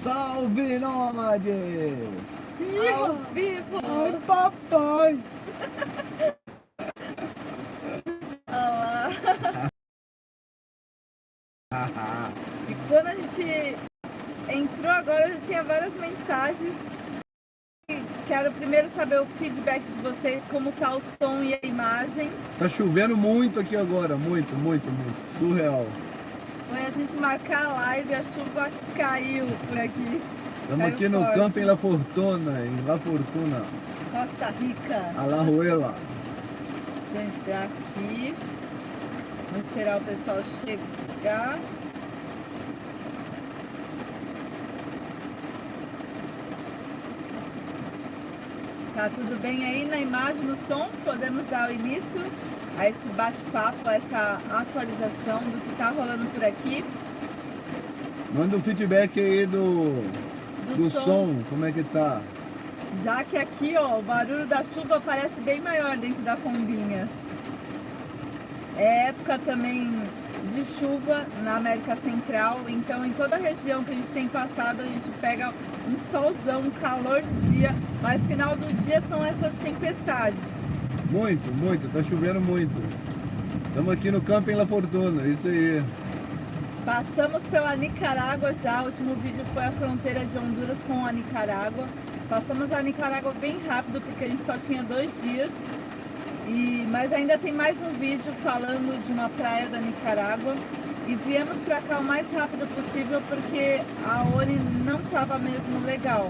Salve, nômades! Ao vivo! Ai, papai! Olá. E quando a gente entrou agora, já tinha várias mensagens. Quero primeiro saber o feedback de vocês, como tá o som e a imagem. Tá chovendo muito aqui agora, muito, surreal. Foi a gente marcar a live, a chuva caiu por aqui. Estamos Caiu aqui no forte. Camping La Fortuna, em La Fortuna, Costa Rica. Alajuela. Deixa eu entrar aqui. Vamos esperar o pessoal chegar. Tá tudo bem aí na imagem, no som? Podemos dar o início a esse bate-papo, a essa atualização do que tá rolando por aqui. Manda um feedback aí do som, como é que tá? Já que aqui, ó, o barulho da chuva parece bem maior dentro da combinha. É época também de chuva na América Central, então em toda a região que a gente tem passado, a gente pega um solzão, um calor de dia, mas final do dia são essas tempestades. Muito, tá chovendo muito. Estamos aqui no Camping La Fortuna, isso aí. Passamos pela Nicarágua já, o último vídeo foi a fronteira de Honduras com a Nicarágua. Passamos a Nicarágua bem rápido, porque a gente só tinha 2 dias. Mas ainda tem mais um vídeo falando de uma praia da Nicarágua. E viemos para cá o mais rápido possível, porque a ONI não estava mesmo legal.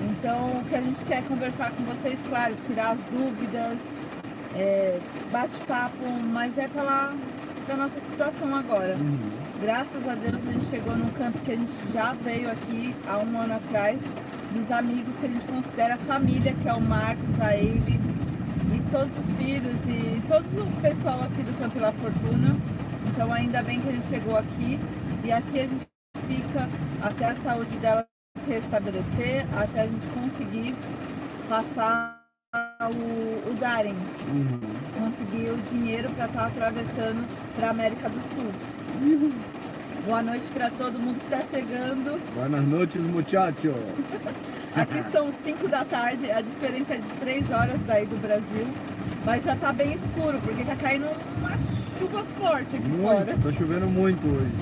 Então, o que a gente quer conversar com vocês, claro, tirar as dúvidas, bate-papo, mas é falar da nossa situação agora. Graças a Deus a gente chegou num campo que a gente já veio aqui há 1 ano atrás, dos amigos que a gente considera família, que é o Marcos, a Eile, e todos os filhos e todo o pessoal aqui do Campo La Fortuna. Então ainda bem que a gente chegou aqui, e aqui a gente fica até a saúde dela se restabelecer, até a gente conseguir passar o Darem, conseguir o dinheiro para estar atravessando para a América do Sul. Boa noite para todo mundo que está chegando. Buenas noches, muchachos. Aqui são 5 da tarde, a diferença é de 3 horas daí do Brasil, mas já está bem escuro, porque está caindo uma chuva forte aqui fora. Tá chovendo muito hoje.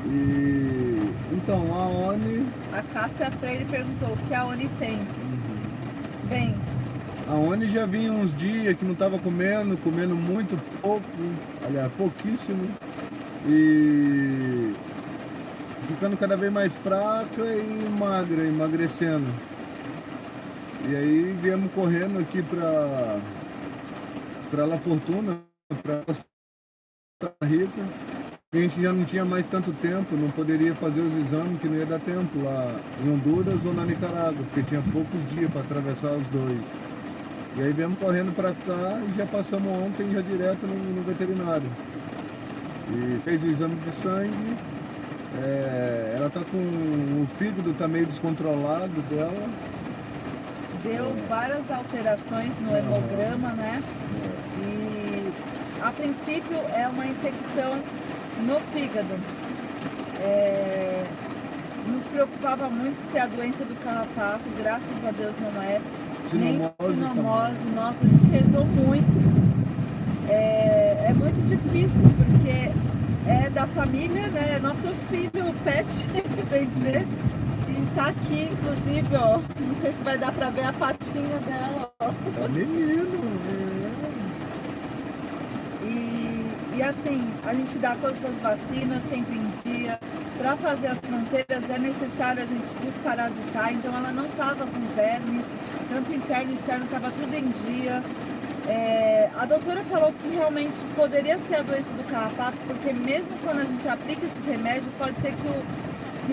E então a ONI... A Cássia Freire perguntou o que a ONI tem. Bem, a ONI já vinha uns dias que não estava comendo muito pouco, aliás, pouquíssimo, e ficando cada vez mais fraca e magra, emagrecendo. E aí viemos correndo aqui para La Fortuna, para Costa Rica. A gente já não tinha mais tanto tempo, não poderia fazer os exames, que não ia dar tempo lá em Honduras ou na Nicarágua, porque tinha poucos dias para atravessar os dois. E aí viemos correndo para cá e já passamos ontem já direto no veterinário. E fez o exame de sangue, ela tá com o fígado tá meio descontrolado dela. deu várias alterações no hemograma, né? E a princípio é uma infecção no fígado. Nos preocupava muito se a doença do carrapato, graças a Deus não é. Nem sinomose, nossa, a gente rezou muito. É muito difícil, porque é da família, né? É nosso filho, o pet, bem dizer. E tá aqui, inclusive, ó. Não sei se vai dar pra ver a patinha dela, ó. É menino, E assim, a gente dá todas as vacinas sempre em dia. Para fazer as fronteiras é necessário a gente desparasitar, então ela não estava com verme, tanto interno e externo, estava tudo em dia. A doutora falou que realmente poderia ser a doença do carrapato, porque mesmo quando a gente aplica esses remédios, pode ser que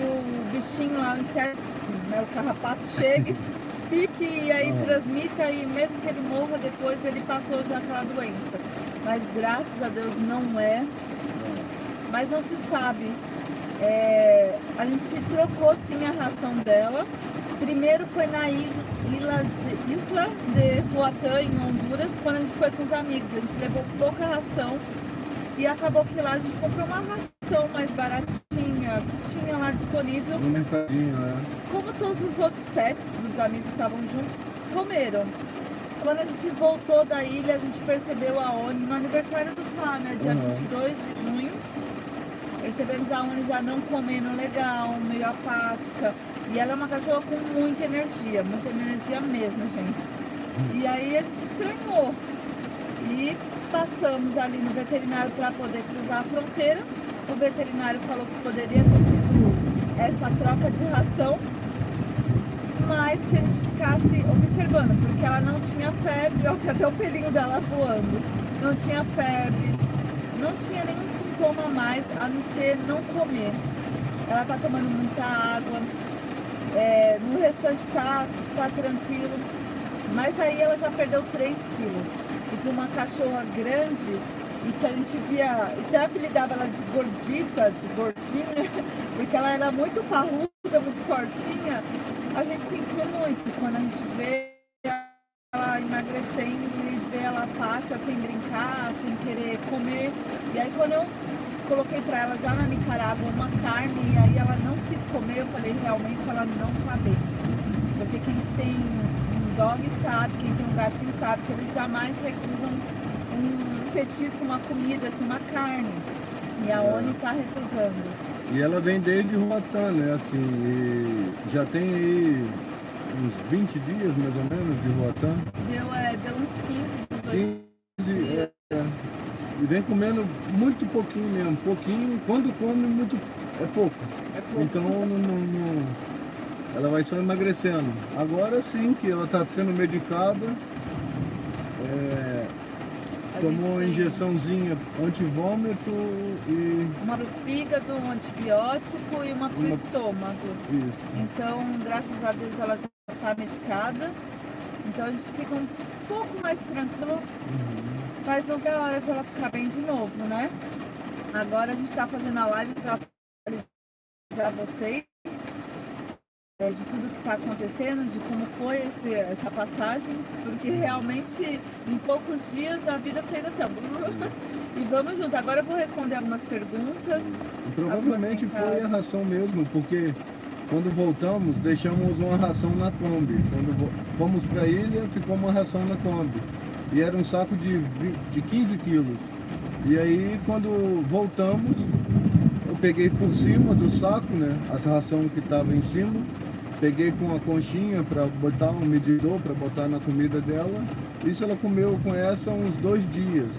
o bichinho lá, o inseto, né, o carrapato, chegue, pique e aí transmita, e mesmo que ele morra depois, ele passou já aquela doença. Mas graças a Deus não é, mas não se sabe. A gente trocou sim a ração dela. Primeiro foi na Isla de Roatán, em Honduras, quando a gente foi com os amigos. A gente levou pouca ração e acabou que lá a gente comprou uma ração mais baratinha, que tinha lá disponível. No mercadinho, Como todos os outros pets dos amigos que estavam juntos, comeram. Quando a gente voltou da ilha, a gente percebeu a Oni no aniversário do Fá, né? Dia 22 de junho. Percebemos a Oni já não comendo legal, meio apática. E ela é uma cachorra com muita energia mesmo, gente. E aí a gente estranhou. E passamos ali no veterinário para poder cruzar a fronteira. O veterinário falou que poderia ter sido essa troca de ração, mas que a gente ficasse observando, porque ela não tinha febre, ó, tem até o pelinho dela voando. Não tinha febre, não tinha nenhum sintoma a mais, a não ser não comer. Ela tá tomando muita água, no restante tá tranquilo, mas aí ela já perdeu 3 quilos. E para uma cachorra grande, e que a gente via, até apelidava ela de gordita, de gordinha, porque ela era muito parruda, muito fortinha, a gente sentiu muito quando a gente vê ela emagrecendo e vê ela apática, sem brincar, sem querer comer. E aí quando eu coloquei para ela já na Nicarágua uma carne e aí ela não quis comer, eu falei, realmente ela não tá bem. Porque quem tem um dog sabe, quem tem um gatinho sabe que eles jamais recusam um petisco, uma comida, assim, uma carne. E a Oni tá recusando. E ela vem desde Roatán, né? Assim, e já tem aí uns 20 dias mais ou menos de Roatán. Deu uns 15, 18 dias. E vem comendo muito pouquinho mesmo, pouquinho. Quando come, muito é pouco. Então ela vai só emagrecendo. Agora sim que ela está sendo medicada. Tomou uma injeçãozinha antivômito e... uma pro fígado, um antibiótico e uma pro estômago. Isso. Então, graças a Deus, ela já está medicada. Então, a gente fica um pouco mais tranquilo. Mas não vê a hora de ela ficar bem de novo, né? Agora a gente está fazendo a live para atualizar vocês de tudo que está acontecendo, de como foi essa passagem, porque realmente em poucos dias a vida fez assim, ó, e vamos junto. Agora eu vou responder algumas perguntas. E provavelmente foi a ração mesmo, porque quando voltamos deixamos uma ração na Kombi. Quando fomos para a ilha ficou uma ração na Kombi e era um saco de 15 quilos. E aí quando voltamos eu peguei por cima do saco, né, essa ração que estava em cima. Peguei com a conchinha para botar um medidor para botar na comida dela. Isso ela comeu com essa uns 2 dias,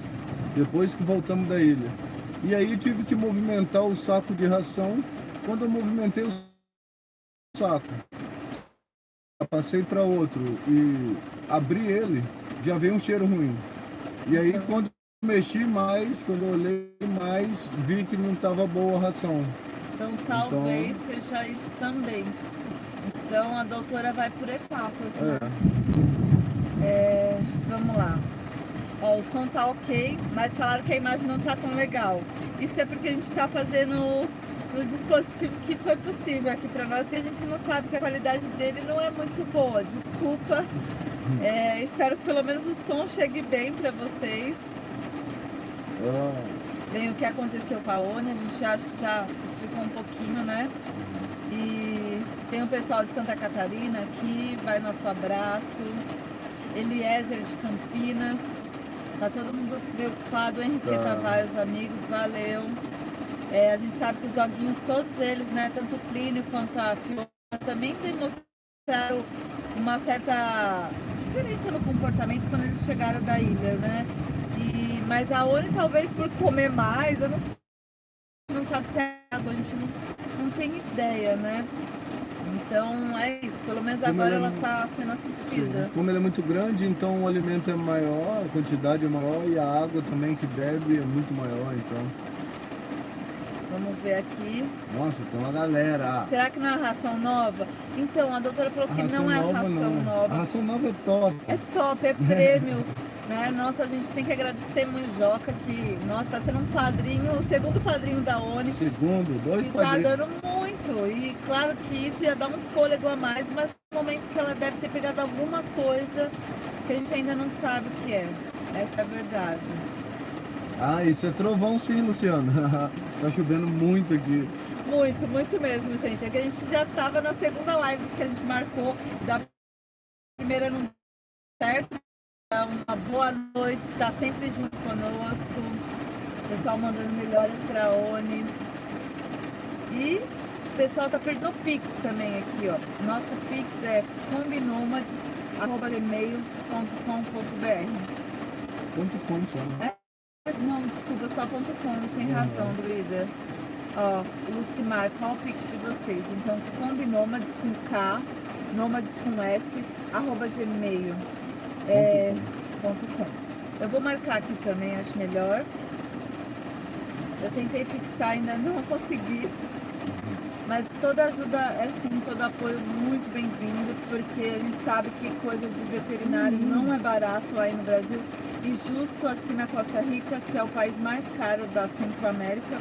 depois que voltamos da ilha. E aí tive que movimentar o saco de ração. Quando eu movimentei o saco, passei para outro e abri ele, já veio um cheiro ruim. E aí quando mexi mais, quando eu olhei mais, vi que não estava boa a ração. Então talvez seja isso também. Então a doutora vai por etapas, né? Vamos lá. Ó, o som tá ok, mas falaram que a imagem não tá tão legal. Isso é porque a gente tá fazendo no dispositivo que foi possível aqui para nós e a gente não sabe que a qualidade dele não é muito boa. Desculpa. Espero que pelo menos o som chegue bem para vocês. Bem, o que aconteceu com a Oni, a gente acha que já explicou um pouquinho, né? E tem o pessoal de Santa Catarina aqui, vai nosso abraço. Eliezer de Campinas. Tá todo mundo preocupado. Henrique Tavares, amigos, valeu. A gente sabe que os joguinhos, todos eles, né? Tanto o Plínio quanto a Fiona, também demonstraram uma certa diferença no comportamento quando eles chegaram da ilha, né? Mas a Oni, talvez por comer mais, eu não sei, a gente não sabe se é água, a gente não tem ideia, né? Então é isso, pelo menos como agora ela está sendo assistida. Como ela é muito grande, então o alimento é maior, a quantidade é maior e a água também que bebe é muito maior, então. Vamos ver aqui. Nossa, tem uma galera. Será que não é ração nova? Então, a doutora falou que não é ração nova. A ração nova é top. É top, é prêmio. Né? Nossa, a gente tem que agradecer muito Joca, que está sendo um padrinho, o segundo padrinho da Oni. Dois padrinhos. Tá ajudando muito. E claro que isso ia dar um fôlego a mais, mas no momento que ela deve ter pegado alguma coisa que a gente ainda não sabe o que é. Essa é a verdade. Isso é trovão sim, Luciano. Tá chovendo muito aqui. Muito, muito mesmo, gente. É que a gente já estava na segunda live que a gente marcou, da primeira não deu certo. Uma boa noite, está sempre junto conosco. O pessoal mandando melhores para a ONI. E o pessoal tá perdendo o Pix também aqui, ó. Nosso Pix é combinômades@gmail.com.br. .com só, né? Não, desculpa, só .com, tem razão, Druida. Ó, Lucimar, qual o Pix de vocês? Então, combinômades com K, nômades com S, @gmail. .com. Eu vou marcar aqui também, acho melhor. Eu tentei fixar, ainda não consegui. Mas toda ajuda é sim, todo apoio muito bem-vindo, porque a gente sabe que coisa de veterinário não é barato aí no Brasil. E justo aqui na Costa Rica, que é o país mais caro da Centro-América,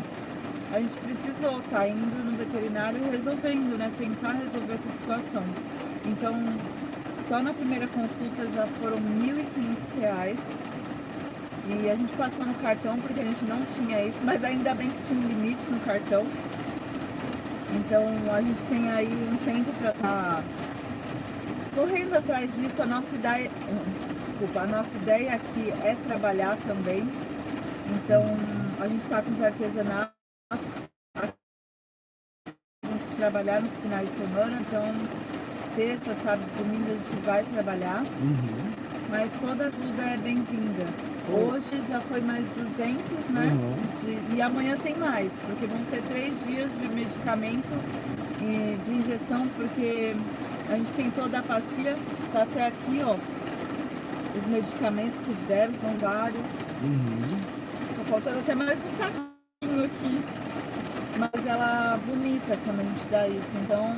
a gente precisou estar indo no veterinário e resolvendo, né? Tentar resolver essa situação. Então, só na primeira consulta já foram R$ 1.500. E a gente passou no cartão porque a gente não tinha isso, mas ainda bem que tinha um limite no cartão. Então a gente tem aí um tempo para estar correndo atrás disso. A nossa ideia aqui é trabalhar também. Então a gente está com os artesanatos, a gente trabalhar nos finais de semana, então sexta, sábado, domingo a gente vai trabalhar. Mas toda ajuda é bem-vinda. Hoje já foi mais 200, né? E amanhã tem mais, porque vão ser 3 dias de medicamento e de injeção, porque a gente tem toda a pastilha, tá até aqui, ó. Os medicamentos que deram são vários. Tá faltando até mais um saquinho aqui. Mas ela vomita quando a gente dá isso, então...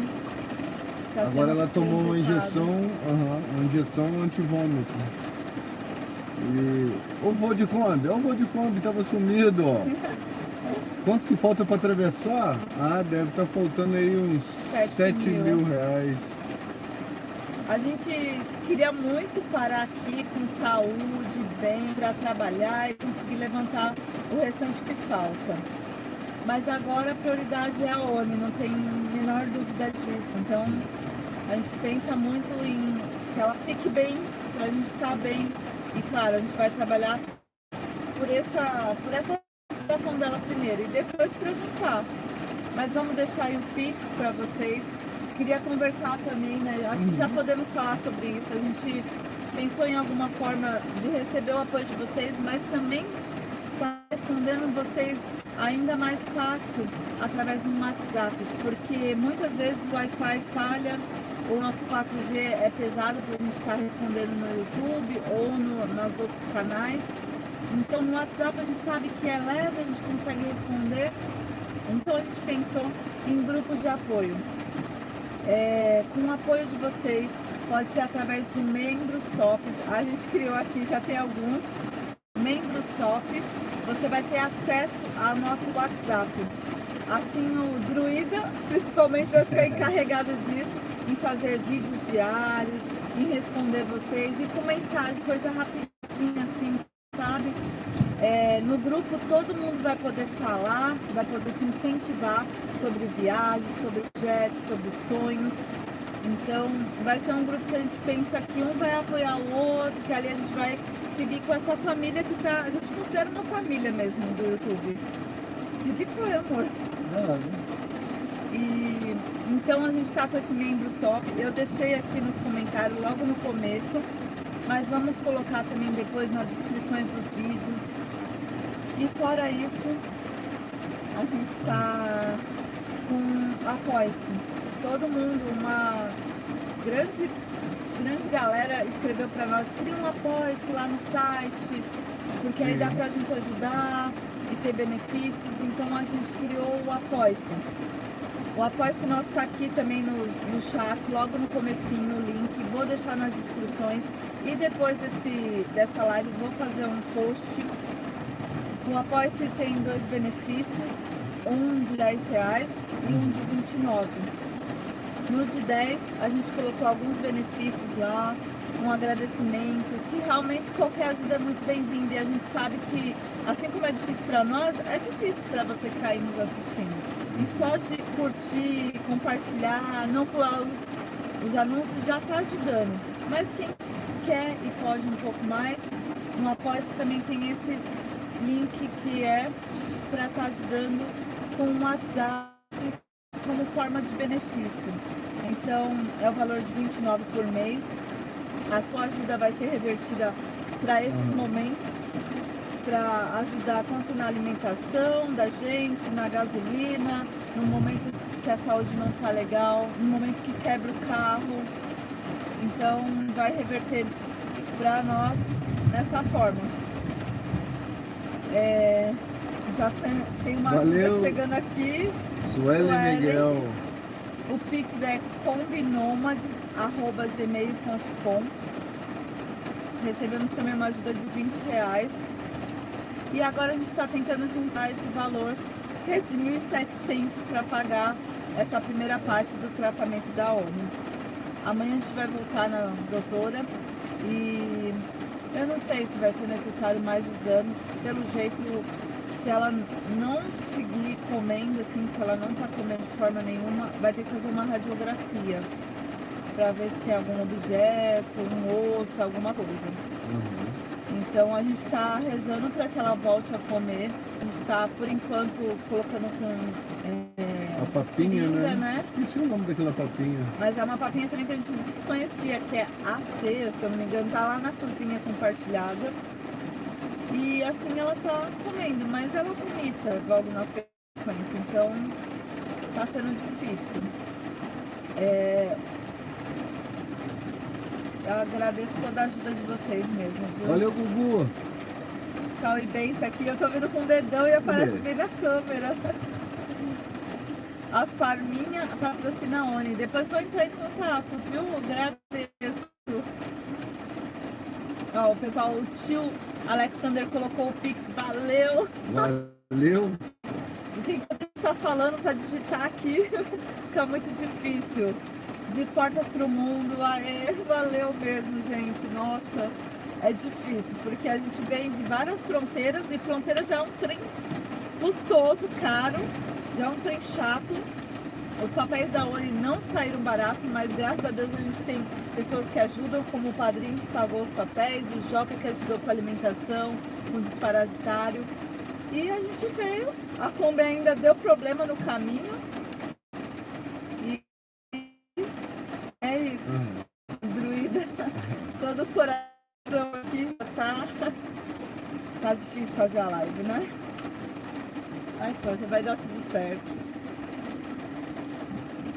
Tá agora ela tomou uma injetado. injeção antivômito. E o vô de Kombi tava sumido, ó. Quanto que falta para atravessar? Ah, deve estar faltando aí uns 7 mil reais. A gente queria muito parar aqui com saúde, bem, para trabalhar e conseguir levantar o restante que falta. Mas agora a prioridade é a ONI, não tem a menor dúvida disso. Então a gente pensa muito em que ela fique bem, para a gente estar bem. E claro, a gente vai trabalhar por essa situação dela primeiro e depois para juntar. Mas vamos deixar aí o Pix para vocês. Queria conversar também, né? Acho que já podemos falar sobre isso. A gente pensou em alguma forma de receber o apoio de vocês, mas também está respondendo vocês ainda mais fácil através do WhatsApp, porque muitas vezes o Wi-Fi falha, o nosso 4G é pesado para a gente estar respondendo no YouTube ou nos outros canais. Então no WhatsApp a gente sabe que é leve, a gente consegue responder. Então a gente pensou em grupos de apoio. Com o apoio de vocês, pode ser através do Membros Tops. A gente criou aqui, já tem alguns. Membro Top, você vai ter acesso ao nosso WhatsApp. Assim o Druida, principalmente, vai ficar encarregado disso, em fazer vídeos diários, em responder vocês e com mensagem, coisa rapidinha assim, sabe? No grupo todo mundo vai poder falar, vai poder se incentivar sobre viagens, sobre projetos, sobre sonhos. Então vai ser um grupo que a gente pensa que um vai apoiar o outro, que ali a gente vai seguir com essa família que a gente considera uma família mesmo do YouTube. E o que foi, amor? E então a gente está com esse Membros Top. Eu deixei aqui nos comentários logo no começo, mas vamos colocar também depois nas descrições dos vídeos. E fora isso, a gente está com Apoie-se. Todo mundo, uma grande galera escreveu para nós, cria um Apoie-se lá no site, porque aí dá pra gente ajudar e ter benefícios. Então a gente criou o Apoie-se. O Apoie-se nosso está aqui também no chat, logo no comecinho, o link. Vou deixar nas descrições. E depois dessa live vou fazer um post. O Apoie-se tem 2 benefícios, um de R$10 e um de 29. No de 10 a gente colocou alguns benefícios lá, um agradecimento, que realmente qualquer ajuda é muito bem-vinda. E a gente sabe que, assim como é difícil para nós, é difícil para você que está aí nos assistindo. E só de curtir, compartilhar, não pular os anúncios já está ajudando. Mas quem quer e pode um pouco mais, no Apoia-se também tem esse link que é para estar ajudando com o WhatsApp como forma de benefício. Então é o valor de R$29 por mês. A sua ajuda vai ser revertida para esses momentos, para ajudar tanto na alimentação da gente, na gasolina, no momento que a saúde não está legal, no momento que quebra o carro. Então vai reverter para nós dessa forma. Já tem uma ajuda chegando aqui. Sueli Miguel. O Pix é combinomads@gmail.com. Recebemos também uma ajuda de R$20. E agora a gente está tentando juntar esse valor, que é de 1.700, para pagar essa primeira parte do tratamento da ONU. Amanhã a gente vai voltar na doutora e eu não sei se vai ser necessário mais exames. Pelo jeito, se ela não seguir comendo, assim, que ela não está comendo de forma nenhuma, vai ter que fazer uma radiografia para ver se tem algum objeto, um osso, alguma coisa. Então a gente está rezando para que ela volte a comer. A gente está, por enquanto, colocando com a papinha, seringa, né? Esqueci o nome daquela papinha. Mas é uma papinha também que a gente desconhecia, que é AC, se eu não me engano, tá lá na cozinha compartilhada. E assim ela tá comendo, mas ela vomita logo na sequência, então tá sendo difícil. Eu agradeço toda a ajuda de vocês mesmo, viu? Valeu, Gugu! Tchau e bem, aqui eu tô vendo com o dedão e aparece bem na câmera. A Farminha patrocina a ONI. Depois vou entrar em contato, viu? Agradeço. Ó, o pessoal, o tio Alexander colocou o Pix. Valeu! Valeu! O que a gente tá falando para digitar aqui? Fica muito difícil. De portas pro mundo. Valeu mesmo, gente. Nossa, é difícil, porque a gente vem de várias fronteiras e fronteira já é um trem custoso, caro. Já é um trem chato. Os papéis da ONI não saíram barato, mas graças a Deus a gente tem pessoas que ajudam, como o padrinho que pagou os papéis, o Joca que ajudou com a alimentação, com o desparasitário. E a gente veio, a Kombi ainda deu problema no caminho. E é isso. Druida, todo o coração aqui já tá difícil fazer a live, né? Mas pronto, vai dar tudo certo.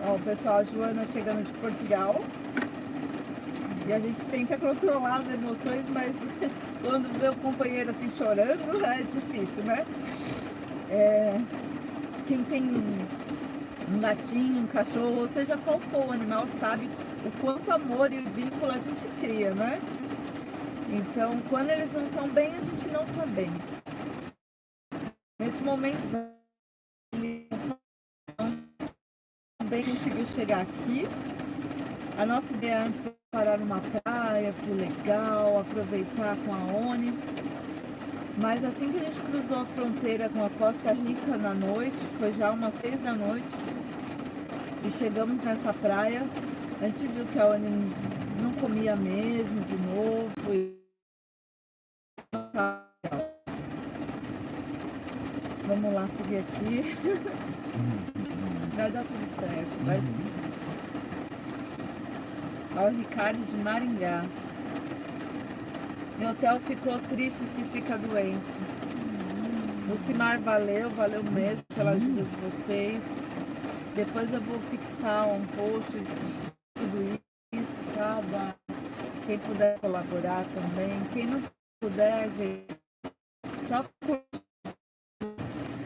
Ó, o pessoal, a Joana chegando de Portugal. E a gente tenta controlar as emoções, mas quando vê o companheiro assim chorando, é difícil, né? Quem tem um gatinho, um cachorro, ou seja qual for o animal, sabe o quanto amor e vínculo a gente cria, né? Então, quando eles não estão bem, a gente não está bem. Nesse momento, ele também conseguiu chegar aqui. A nossa ideia antes era parar numa praia, que legal, aproveitar com a ONI. Mas assim que a gente cruzou a fronteira com a Costa Rica na noite, foi já umas 6 da noite, e chegamos nessa praia, a gente viu que a ONI não comia mesmo de novo. Vamos lá seguir aqui. Vai dar tudo certo, vai sim. Ó, o Ricardo de Maringá. Meu hotel ficou triste se fica doente. Lucimar, valeu mesmo pela ajuda de vocês. Depois eu vou fixar um post de tudo isso, tá? Quem puder colaborar também. Quem não puder, gente, só por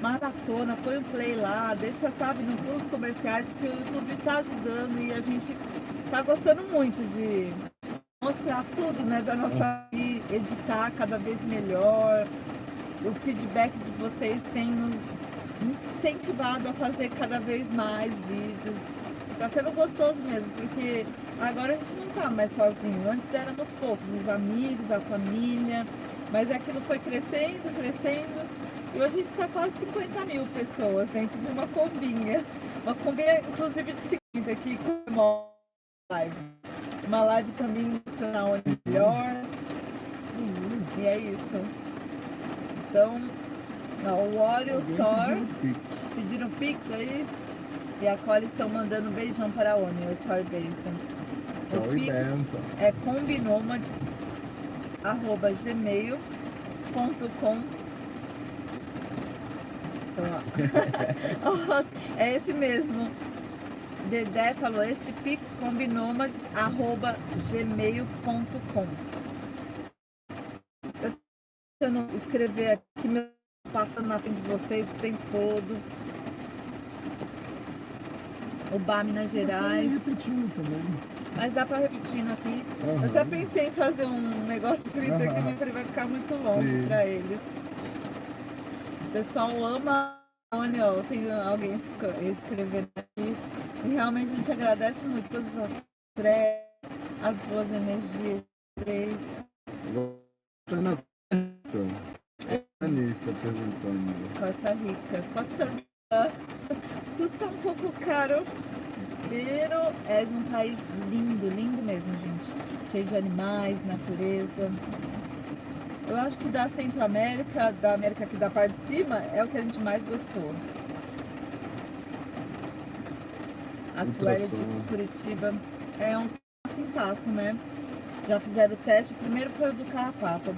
maratona, põe o play lá, deixa, sabe, não pula os comerciais, porque o YouTube tá ajudando e a gente tá gostando muito de mostrar tudo, né, da nossa vida, editar cada vez melhor. O feedback de vocês tem nos incentivado a fazer cada vez mais vídeos. Tá sendo gostoso mesmo, porque agora a gente não tá mais sozinho. Antes éramos poucos, os amigos, a família, mas aquilo foi crescendo, E hoje a gente está quase 50 mil pessoas dentro de uma combinha. Uma combinha, inclusive, de 50 aqui com uma live. Uma live também mostrando a Oni melhor. E é isso. Então, ó, o Óleo, o Thor pediram Pix aí. E a Cole estão mandando um beijão para a Oni, o Tchau e Benção. Tchau e benção. É combinomads@gmail.com. Então, ó. É esse mesmo. Dedé falou, este Pix combinomads@gmail.com. Eu tô tentando escrever aqui, passando na frente de vocês o tempo todo. Ubá, Minas Gerais. Repetindo também. Mas dá pra repetindo aqui. Eu até pensei em fazer um negócio escrito aqui, mas ele vai ficar muito longe pra eles. O pessoal ama a Oni, ó. Tem alguém escrevendo aqui. E realmente a gente agradece muito todas as preces, as boas energias de vocês. Está perguntando. Costa Rica. Costa Rica custa um pouco caro, pero é um país lindo, lindo mesmo, gente. Cheio de animais, natureza. Eu acho que da Centro-América, da América aqui da parte de cima, é o que a gente mais gostou. A Suélia de Curitiba é um passo em passo, né? Já fizeram o teste. O primeiro foi o do carrapato,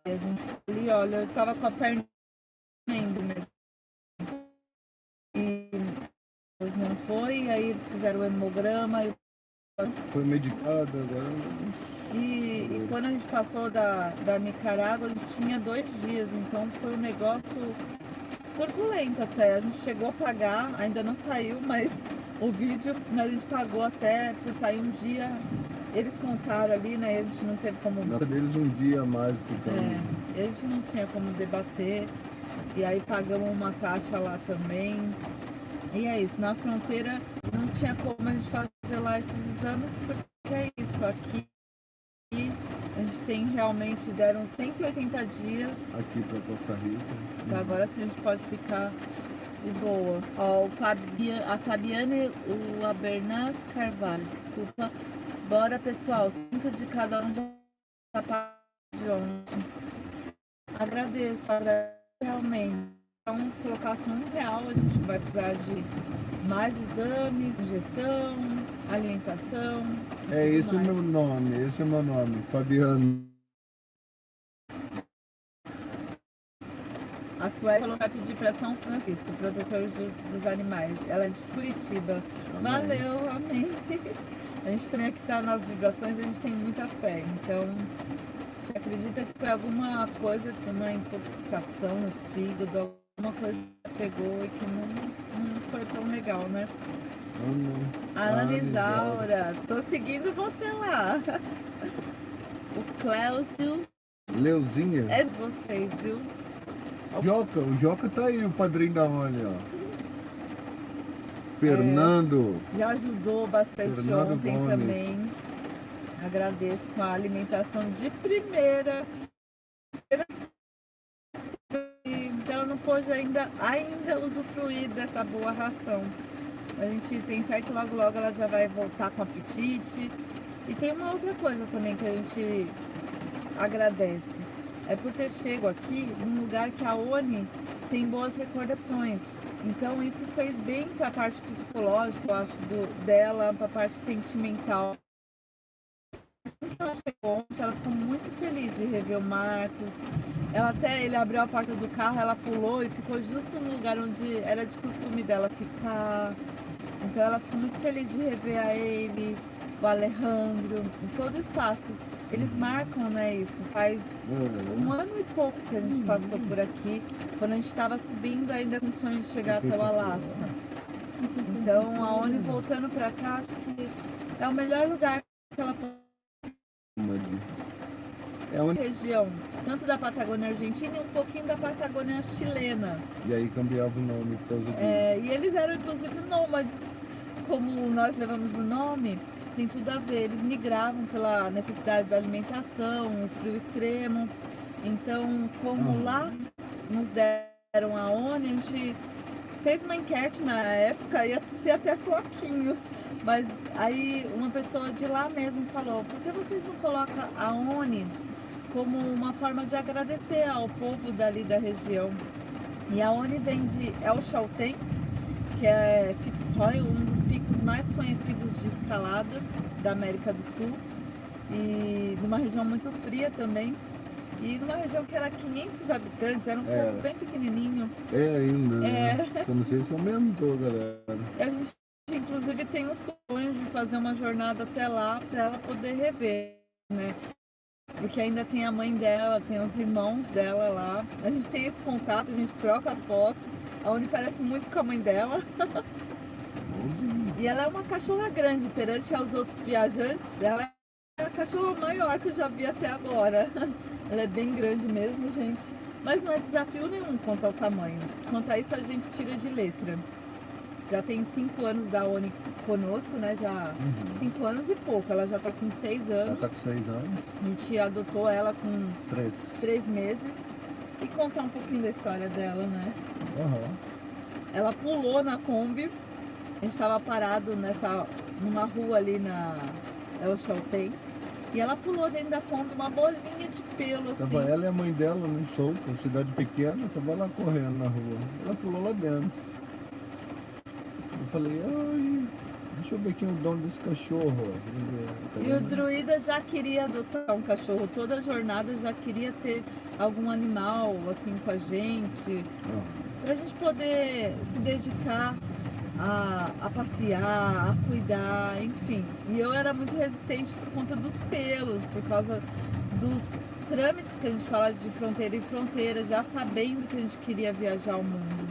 E a gente ali, olha, eu tava com a perna indo mesmo. E depois não foi, aí eles fizeram o hemograma. Foi medicada agora. E quando a gente passou da Nicarágua, a gente tinha 2 dias, então foi um negócio turbulento até. A gente chegou a pagar, ainda não saiu, mas o vídeo, a gente pagou até por sair um dia. Eles contaram ali, né? A gente não teve como. Nada deles um dia a mais ficando. A gente não tinha como debater. E aí pagamos uma taxa lá também. E é isso, na fronteira não tinha como a gente fazer lá esses exames, porque é isso, aqui a gente tem realmente, deram 180 dias. Aqui para Costa Rica. Então agora sim a gente pode ficar de boa. Ó, a Fabiana e o Abernaz Carvalho, desculpa. Bora, pessoal, 5 de cada um de ontem. Agradeço realmente. Então, colocasse R$1, a gente vai precisar de mais exames, injeção, alimentação. É esse mais. O meu nome, esse é o meu nome, Fabiano. A Sueli vai pedir para São Francisco, protetor dos animais. Ela é de Curitiba. Amém. Valeu, amém. A gente tem que estar nas vibrações, a gente tem muita fé. Então, a gente acredita que foi alguma coisa, que uma intoxicação no fígado, alguma coisa que pegou e que não foi tão legal, né? A Ana Isaura, tô seguindo você lá. O Cléucio. Leuzinha? É de vocês, viu? O Joca tá aí, o padrinho da Oni, ó. Fernando. Já ajudou bastante Fernando ontem Gomes. Também. Agradeço com a alimentação de primeira. Então ela não pôde ainda usufruir dessa boa ração. A gente tem fé que logo ela já vai voltar com apetite. E tem uma outra coisa também que a gente agradece. É por ter chego aqui num lugar que a Oni tem boas recordações. Então isso fez bem para a parte psicológica, eu acho, dela, para a parte sentimental. Assim que ela chegou ontem, ela ficou muito feliz de rever o Marcos. Ele abriu a porta do carro, ela pulou e ficou justo no lugar onde era de costume dela ficar. Então ela ficou muito feliz de rever a ele, o Alejandro, em todo o espaço. Eles marcam, né, isso. Faz 1 ano e pouco que a gente passou por aqui, quando a gente estava subindo ainda com o sonho de chegar até o Alasca. Então a Oni voltando para cá, acho que é o melhor lugar que ela pode. É a região, tanto da Patagônia Argentina e um pouquinho da Patagônia chilena. E aí cambiava o nome por causa disso. E eles eram inclusive nômades, como nós levamos o nome, tem tudo a ver. Eles migravam pela necessidade da alimentação, o frio extremo. Então, como lá nos deram a ONI, a gente fez uma enquete na época, ia ser até floquinho, mas aí uma pessoa de lá mesmo falou: por que vocês não colocam a ONI como uma forma de agradecer ao povo dali da região? E a ONI vem de El Chaltén, que é Fitzroy, um dos picos mais conhecidos de escalada da América do Sul, e numa região muito fria também. E numa região que era 500 habitantes, era um povo bem pequenininho. É ainda, né? Só não sei se aumentou, galera. A gente, inclusive, tem o sonho de fazer uma jornada até lá para ela poder rever, né? Porque ainda tem a mãe dela, tem os irmãos dela lá. A gente tem esse contato, a gente troca as fotos. A Uni parece muito com a mãe dela. E ela é uma cachorra grande, perante aos outros viajantes, ela é a cachorra maior que eu já vi até agora. Ela é bem grande mesmo, gente. Mas não é desafio nenhum quanto ao tamanho. Quanto a isso, a gente tira de letra. Já tem 5 anos da ONI conosco, né? Já 5 anos e pouco. Ela já tá com 6 anos. Ela tá com 6 anos. A gente adotou ela com 3 meses. E contar um pouquinho da história dela, né? Ela pulou na Kombi. A gente tava parado numa rua ali na El Chaltén. E ela pulou dentro da Kombi, uma bolinha de pelo, assim. Tava ela e a mãe dela, no solto, cidade pequena, tava lá correndo na rua. Ela pulou lá dentro. Eu falei, ai, deixa eu ver quem é o dono desse cachorro. E o druida já queria adotar um cachorro, toda a jornada já queria ter algum animal, assim, com a gente. Pra gente poder se dedicar a passear, a cuidar, enfim. E eu era muito resistente por conta dos pelos, por causa dos trâmites que a gente fala de fronteira em fronteira, já sabendo que a gente queria viajar ao mundo.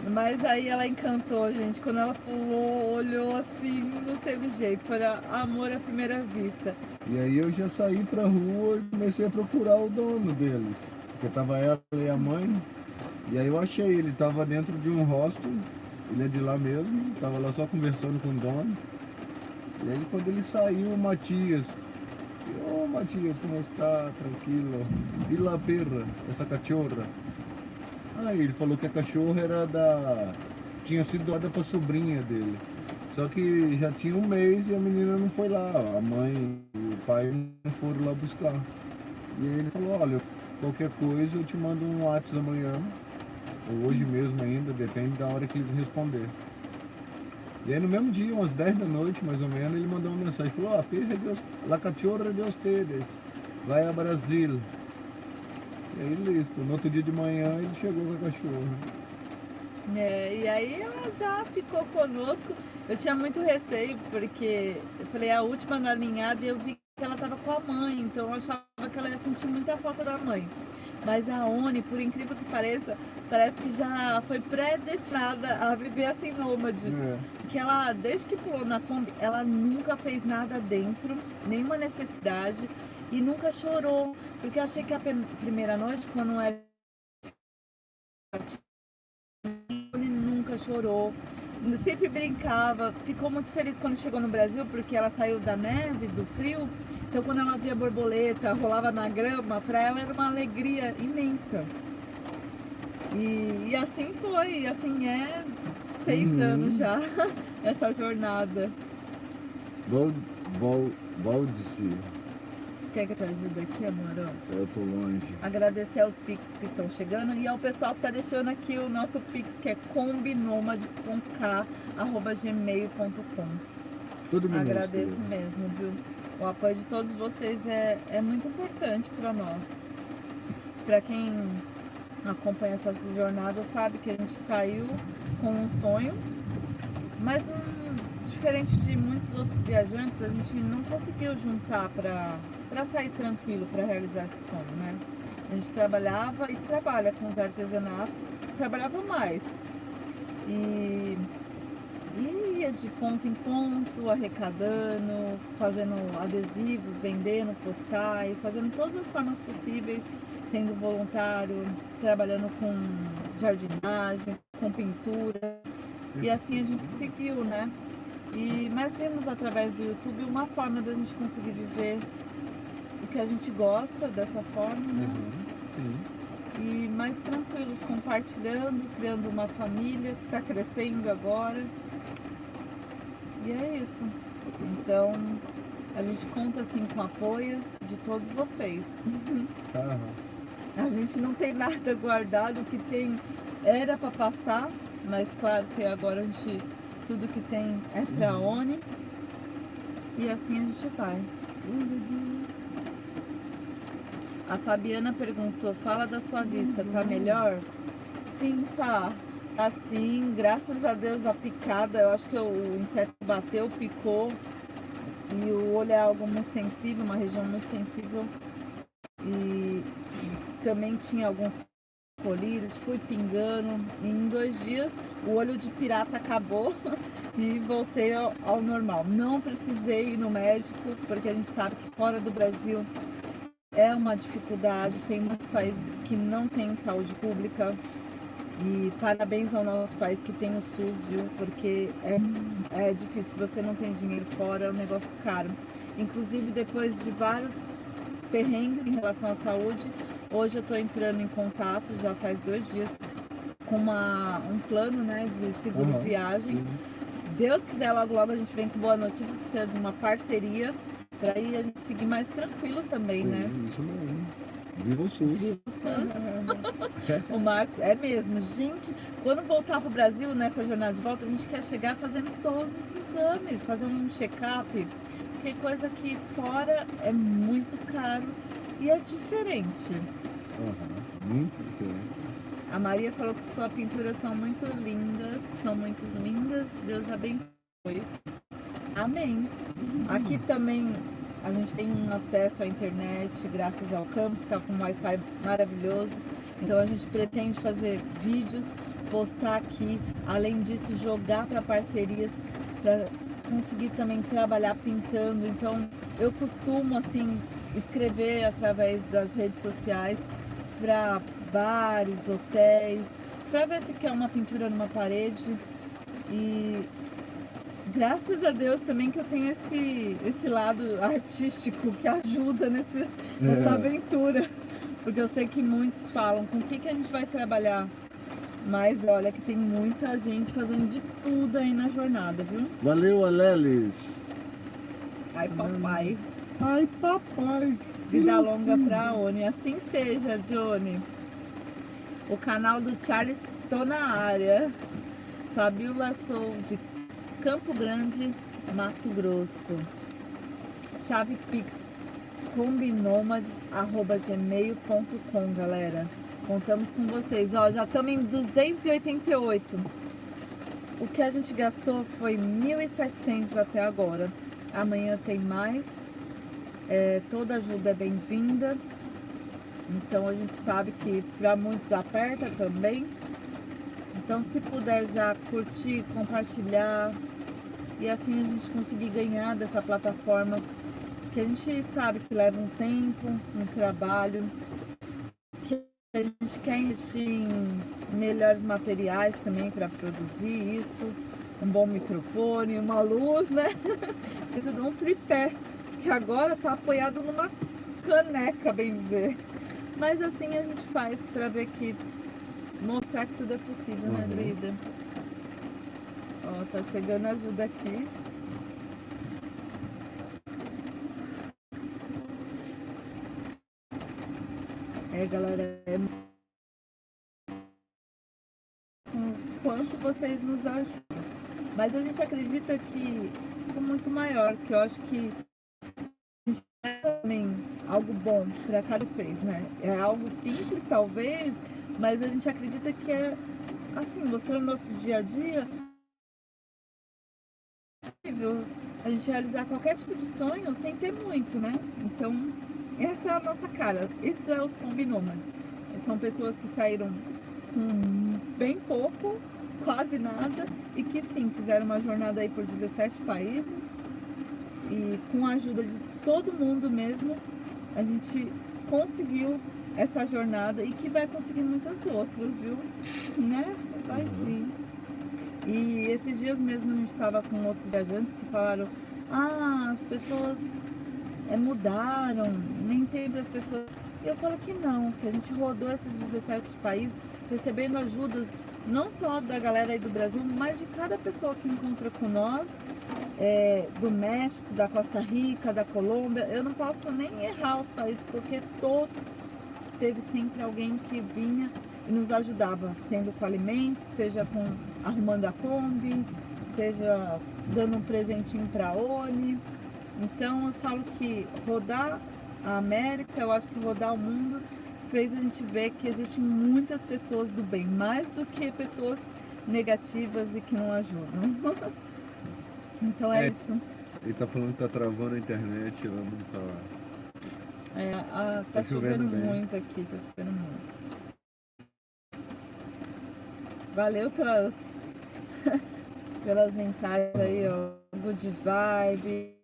Mas aí ela encantou, gente. Quando ela pulou, olhou assim, não teve jeito. Foi amor à primeira vista. E aí eu já saí pra rua e comecei a procurar o dono deles. Porque tava ela e a mãe. E aí eu achei, ele tava dentro de um hostel. Ele é de lá mesmo, tava lá só conversando com o dono. E aí quando ele saiu, o Matias, ô Matias, como está? Tranquilo. E la perra, essa cachorra? Aí ele falou que a cachorra tinha sido doada pra sobrinha dele. Só que já tinha 1 mês e a menina não foi lá. A mãe e o pai não foram lá buscar. E aí ele falou, olha, qualquer coisa eu te mando um WhatsApp amanhã. Ou hoje mesmo ainda, depende da hora que eles responderem. E aí no mesmo dia, umas 10 da noite mais ou menos, ele mandou uma mensagem, falou, a perra la cachorra de ustedes, vai a Brasil. E aí listo, no outro dia de manhã ele chegou com a cachorra. E aí ela já ficou conosco. Eu tinha muito receio, porque eu falei, a última na ninhada, e eu vi que ela estava com a mãe, então eu achava que ela ia sentir muita falta da mãe. Mas a Oni, por incrível que pareça, parece que já foi predestinada a viver assim nômade. Porque ela, desde que pulou na Kombi, ela nunca fez nada dentro, nenhuma necessidade, e nunca chorou. Porque eu achei que a primeira noite, quando era... Oni nunca chorou, sempre brincava, ficou muito feliz quando chegou no Brasil, porque ela saiu da neve, do frio. Então quando ela via borboleta, rolava na grama, para ela era uma alegria imensa. E assim foi, assim é 6 anos já, essa jornada. Valdice. Quer que eu te ajude aqui, amor? Eu tô longe. Agradecer aos Pix que estão chegando e ao pessoal que tá deixando aqui o nosso Pix, que é combinomadescom@gmail.com. Tudo bem. Agradeço mesmo, viu? O apoio de todos vocês é muito importante para nós. Para quem acompanha essa jornada sabe que a gente saiu com um sonho, mas diferente de muitos outros viajantes, a gente não conseguiu juntar para sair tranquilo para realizar esse sonho, né? A gente trabalhava e trabalha com os artesanatos, trabalhava mais. E ia de ponto em ponto, arrecadando, fazendo adesivos, vendendo postais, fazendo todas as formas possíveis, sendo voluntário, trabalhando com jardinagem, com pintura. E assim a gente seguiu, né? Mas vimos através do YouTube uma forma da gente conseguir viver que a gente gosta dessa forma, né? Sim. E mais tranquilos, compartilhando, criando uma família que está crescendo agora. E é isso. Então, a gente conta assim com o apoio de todos vocês. A gente não tem nada guardado, o que tem era para passar, mas claro que agora a gente, tudo que tem é para a ONI. E assim a gente vai. A Fabiana perguntou, fala da sua vista, tá melhor? Sim, Fá. Assim, graças a Deus a picada, eu acho que o inseto bateu, picou. E o olho é algo muito sensível, uma região muito sensível. E também tinha alguns colírios, fui pingando. E em 2 dias o olho de pirata acabou e voltei ao normal. Não precisei ir no médico, porque a gente sabe que fora do Brasil é uma dificuldade. Tem muitos países que não têm saúde pública. E parabéns ao nosso país que tem o SUS, viu? Porque é difícil, se você não tem dinheiro fora, é um negócio caro. Inclusive, depois de vários perrengues em relação à saúde, hoje eu estou entrando em contato, já faz 2 dias, com um plano, né, de seguro viagem. Se Deus quiser, logo logo a gente vem com boa notícia de uma parceria, para aí a gente seguir mais tranquilo também, né? Isso mesmo. Viva o SUS. Viva o SUS. O Marcos, é mesmo. Gente, quando voltar para o Brasil, nessa jornada de volta, a gente quer chegar fazendo todos os exames, fazendo um check-up, porque coisa que fora é muito caro e é diferente. Muito diferente. A Maria falou que suas pinturas são muito lindas, Deus abençoe. Amém. Aqui também a gente tem um acesso à internet, graças ao campo, que está com um Wi-Fi maravilhoso. Então a gente pretende fazer vídeos, postar aqui, além disso jogar para parcerias, para conseguir também trabalhar pintando. Então eu costumo assim escrever através das redes sociais para bares, hotéis, para ver se quer uma pintura numa parede. E graças a Deus também que eu tenho esse lado artístico que ajuda nessa aventura. Porque eu sei que muitos falam com o que a gente vai trabalhar. Mas olha que tem muita gente fazendo de tudo aí na jornada, viu? Valeu, Alelis. Ai, papai. Ai, papai. Vida longa pra ONI. Assim seja, Johnny. O canal do Charles, tô na área. Fabiola, sou de Campo Grande, Mato Grosso. Chave Pix, combinomads@gmail.com, galera. Contamos com vocês. Ó, já estamos em 288. O que a gente gastou foi 1.700 até agora. Amanhã tem mais. Toda ajuda é bem-vinda. Então a gente sabe que para muitos aperta também. Então se puder já curtir, compartilhar e assim a gente conseguir ganhar dessa plataforma que a gente sabe que leva um tempo, um trabalho, que a gente quer investir em melhores materiais também para produzir isso, um bom microfone, uma luz, né? Um tripé, que agora tá apoiado numa caneca, bem dizer. Mas assim a gente faz para ver que mostrar que tudo é possível, né, Druida? Ó, tá chegando ajuda aqui. Galera, com quanto vocês nos ajudam. Mas a gente acredita que é muito maior, que eu acho que é também algo bom para cada vocês, né? É algo simples, talvez, mas a gente acredita que é, assim, mostrando o nosso dia a dia, a gente realizar qualquer tipo de sonho sem ter muito, né? Então, essa é a nossa cara. Isso é os Combinômadas. São pessoas que saíram com bem pouco, quase nada, e que sim, fizeram uma jornada aí por 17 países. E com a ajuda de todo mundo mesmo, a gente conseguiu essa jornada e que vai conseguir muitas outras, viu? Né? Vai sim. E esses dias mesmo a gente estava com outros viajantes que falaram: as pessoas mudaram, nem sempre as pessoas... Eu falo que não, que a gente rodou esses 17 países recebendo ajudas não só da galera aí do Brasil, mas de cada pessoa que encontra com nós, do México, da Costa Rica, da Colômbia. Eu não posso nem errar os países, porque todos teve sempre alguém que vinha e nos ajudava, sendo com alimento, seja com arrumando a Kombi, seja dando um presentinho para a ONI. Então eu falo que rodar a América, eu acho que rodar o mundo fez a gente ver que existem muitas pessoas do bem, mais do que pessoas negativas e que não ajudam. Então é isso. Ele tá falando que tá travando a internet, ela não tá... Tá chovendo muito aqui, tá chovendo muito. Valeu pelas mensagens aí, ó. Good vibe.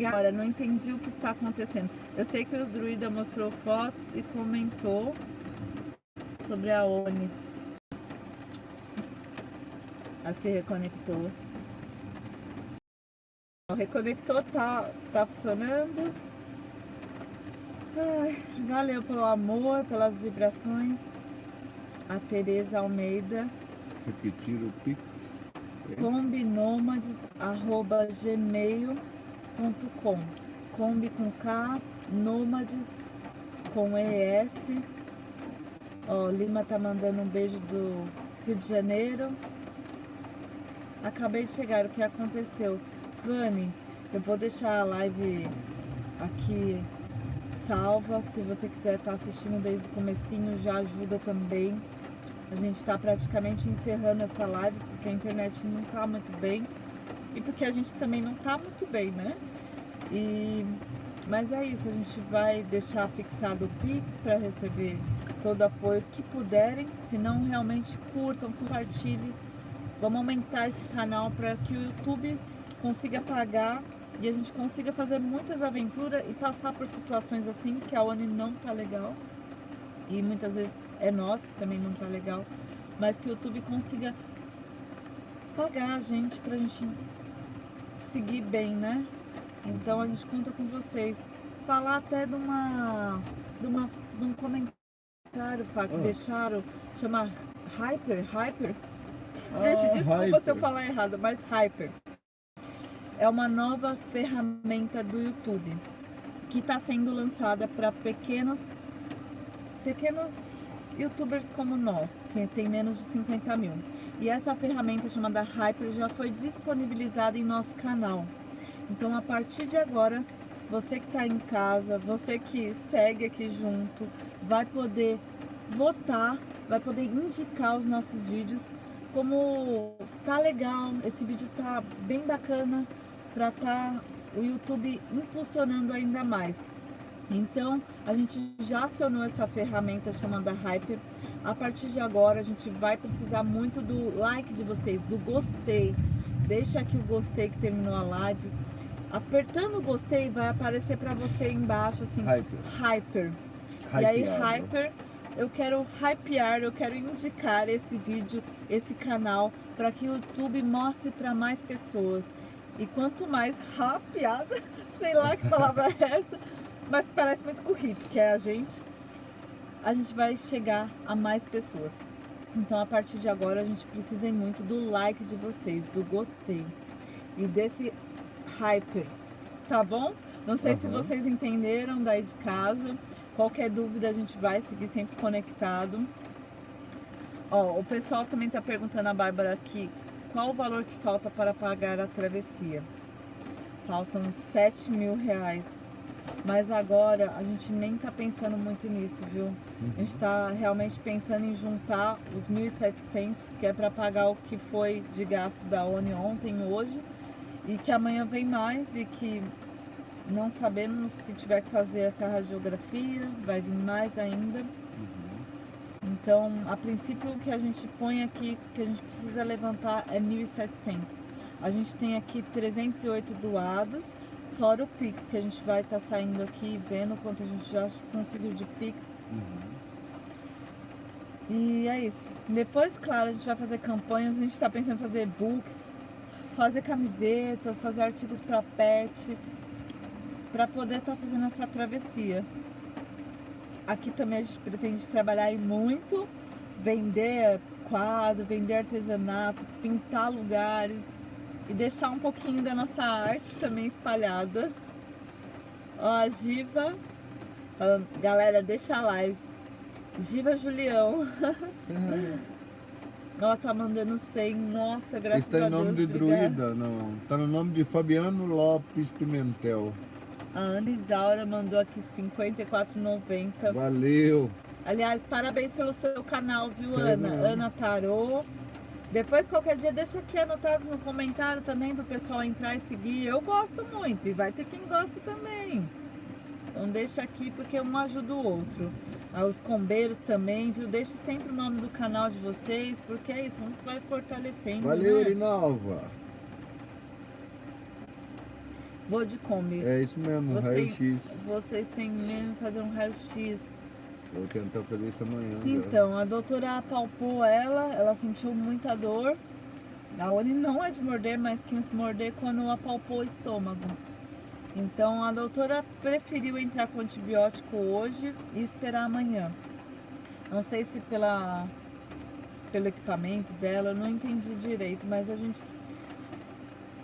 Agora, não entendi o que está acontecendo. Eu sei que o Druida mostrou fotos e comentou sobre a ONI. Acho que reconectou. O reconectou, tá funcionando. Ai, valeu pelo amor, pelas vibrações. A Tereza Almeida. Repetir o Pix. combinômades@gmail.com. Combi com K, nômades com ES. Ó, Lima tá mandando um beijo do Rio de Janeiro. Acabei de chegar, o que aconteceu? Vani, eu vou deixar a live aqui salva. Se você quiser estar assistindo desde o comecinho, já ajuda também. A gente está praticamente encerrando essa live porque a internet não está muito bem e porque a gente também não está muito bem, né? Mas é isso, a gente vai deixar fixado o Pix para receber todo o apoio que puderem. Se não, realmente curtam, compartilhem. Vamos aumentar esse canal para que o YouTube consiga pagar e a gente consiga fazer muitas aventuras e passar por situações assim que a ONI não tá legal. E muitas vezes é nós que também não tá legal, mas que o YouTube consiga pagar a gente pra gente seguir bem, né? Então a gente conta com vocês. Falar até de um comentário, Fá, que deixaram, chama Hyper. Gente, desculpa Hyper. se eu falar errado, mas Hyper é uma nova ferramenta do YouTube que está sendo lançada para pequenos youtubers como nós, que tem menos de 50 mil. E essa ferramenta chamada Hyper já foi disponibilizada em nosso canal. Então, a partir de agora, você que está em casa, você que segue aqui junto, vai poder votar, vai poder indicar os nossos vídeos como tá legal, esse vídeo tá bem bacana para o YouTube impulsionando ainda mais. Então, a gente já acionou essa ferramenta chamada Hyper. A partir de agora, a gente vai precisar muito do like de vocês, do gostei. Deixa aqui o gostei que terminou a live. Apertando o gostei, vai aparecer para você embaixo, assim, Hyper. E aí, Hyper, eu quero hypear, eu quero indicar esse vídeo, esse canal, para que o YouTube mostre para mais pessoas. E quanto mais hypeada, sei lá que palavra é essa, mas parece muito com hip, que é a gente vai chegar a mais pessoas. Então, a partir de agora, a gente precisa muito do like de vocês, do gostei e desse hyper, tá bom? Não sei se vocês entenderam daí de casa. Qualquer dúvida, a gente vai seguir sempre conectado. Ó, o pessoal também tá perguntando a Bárbara aqui, qual o valor que falta para pagar a travessia? Faltam 7 mil reais. Mas agora a gente nem tá pensando muito nisso, viu? A gente tá realmente pensando em juntar os 1.700, que é para pagar o que foi de gasto da ONI ontem e hoje, e que amanhã vem mais, e que não sabemos se tiver que fazer essa radiografia, vai vir mais ainda. Então, a princípio, o que a gente põe aqui, que a gente precisa levantar é 1.700. A gente tem aqui 308 doados, fora o Pix, que a gente vai estar saindo aqui vendo quanto a gente já conseguiu de Pix. E é isso. Depois, claro, a gente vai fazer campanhas, a gente está pensando em fazer books, fazer camisetas, fazer artigos para pet. para poder estar fazendo essa travessia. Aqui também a gente pretende trabalhar muito, vender quadro, vender artesanato, pintar lugares e deixar um pouquinho da nossa arte também espalhada. Ó, a Giva, falando, galera, deixa a like. Giva Julião. Ó, tá mandando 100, nossa, graças Está a em nome Deus. de Obrigada. Druida, não. Está no nome de Fabiano Lopes Pimentel. A Ana Isaura mandou aqui 54,90. Valeu. Aliás, parabéns pelo seu canal, viu, É Ana? mesmo. Ana Tarô. Depois, qualquer dia, deixa aqui anotado no comentário também para o pessoal entrar e seguir. Eu gosto muito e vai ter quem gosta também. Então deixa aqui porque um ajuda o outro. Os combeiros também, viu? Deixe sempre o nome do canal de vocês, porque é isso, um vai fortalecendo, Valeu, né? Irinalva. Vou de Kombi. É isso mesmo, raio-x. Vocês têm mesmo que fazer um raio-x. Vou tentar fazer isso amanhã. Então, a doutora apalpou ela sentiu muita dor. A Oni não é de morder, mas quem se morder quando apalpou o estômago. Então, a doutora preferiu entrar com antibiótico hoje e esperar amanhã. Não sei se pelo equipamento dela, eu não entendi direito, mas a gente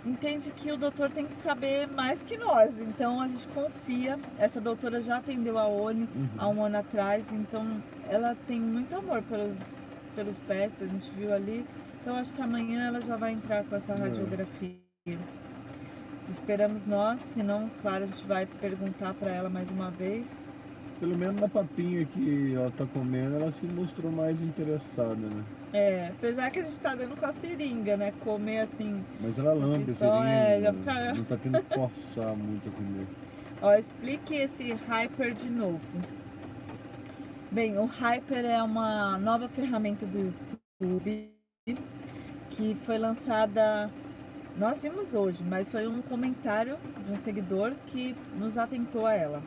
entende que o doutor tem que saber mais que nós, então a gente confia. Essa doutora já atendeu a Oni há um ano atrás, então ela tem muito amor pelos pets, a gente viu ali. Então acho que amanhã ela já vai entrar com essa radiografia. Esperamos nós, senão, claro, a gente vai perguntar para ela mais uma vez. Pelo menos na papinha que ela tá comendo, ela se mostrou mais interessada, né? É, apesar que a gente tá dando com a seringa, né? Comer assim. Mas ela lambe a só, seringa, já fica... não tá tendo que forçar muito a comer. Ó, explique esse Hyper de novo. Bem, o Hyper é uma nova ferramenta do YouTube que foi lançada, nós vimos hoje, mas foi um comentário de um seguidor que nos atentou a ela.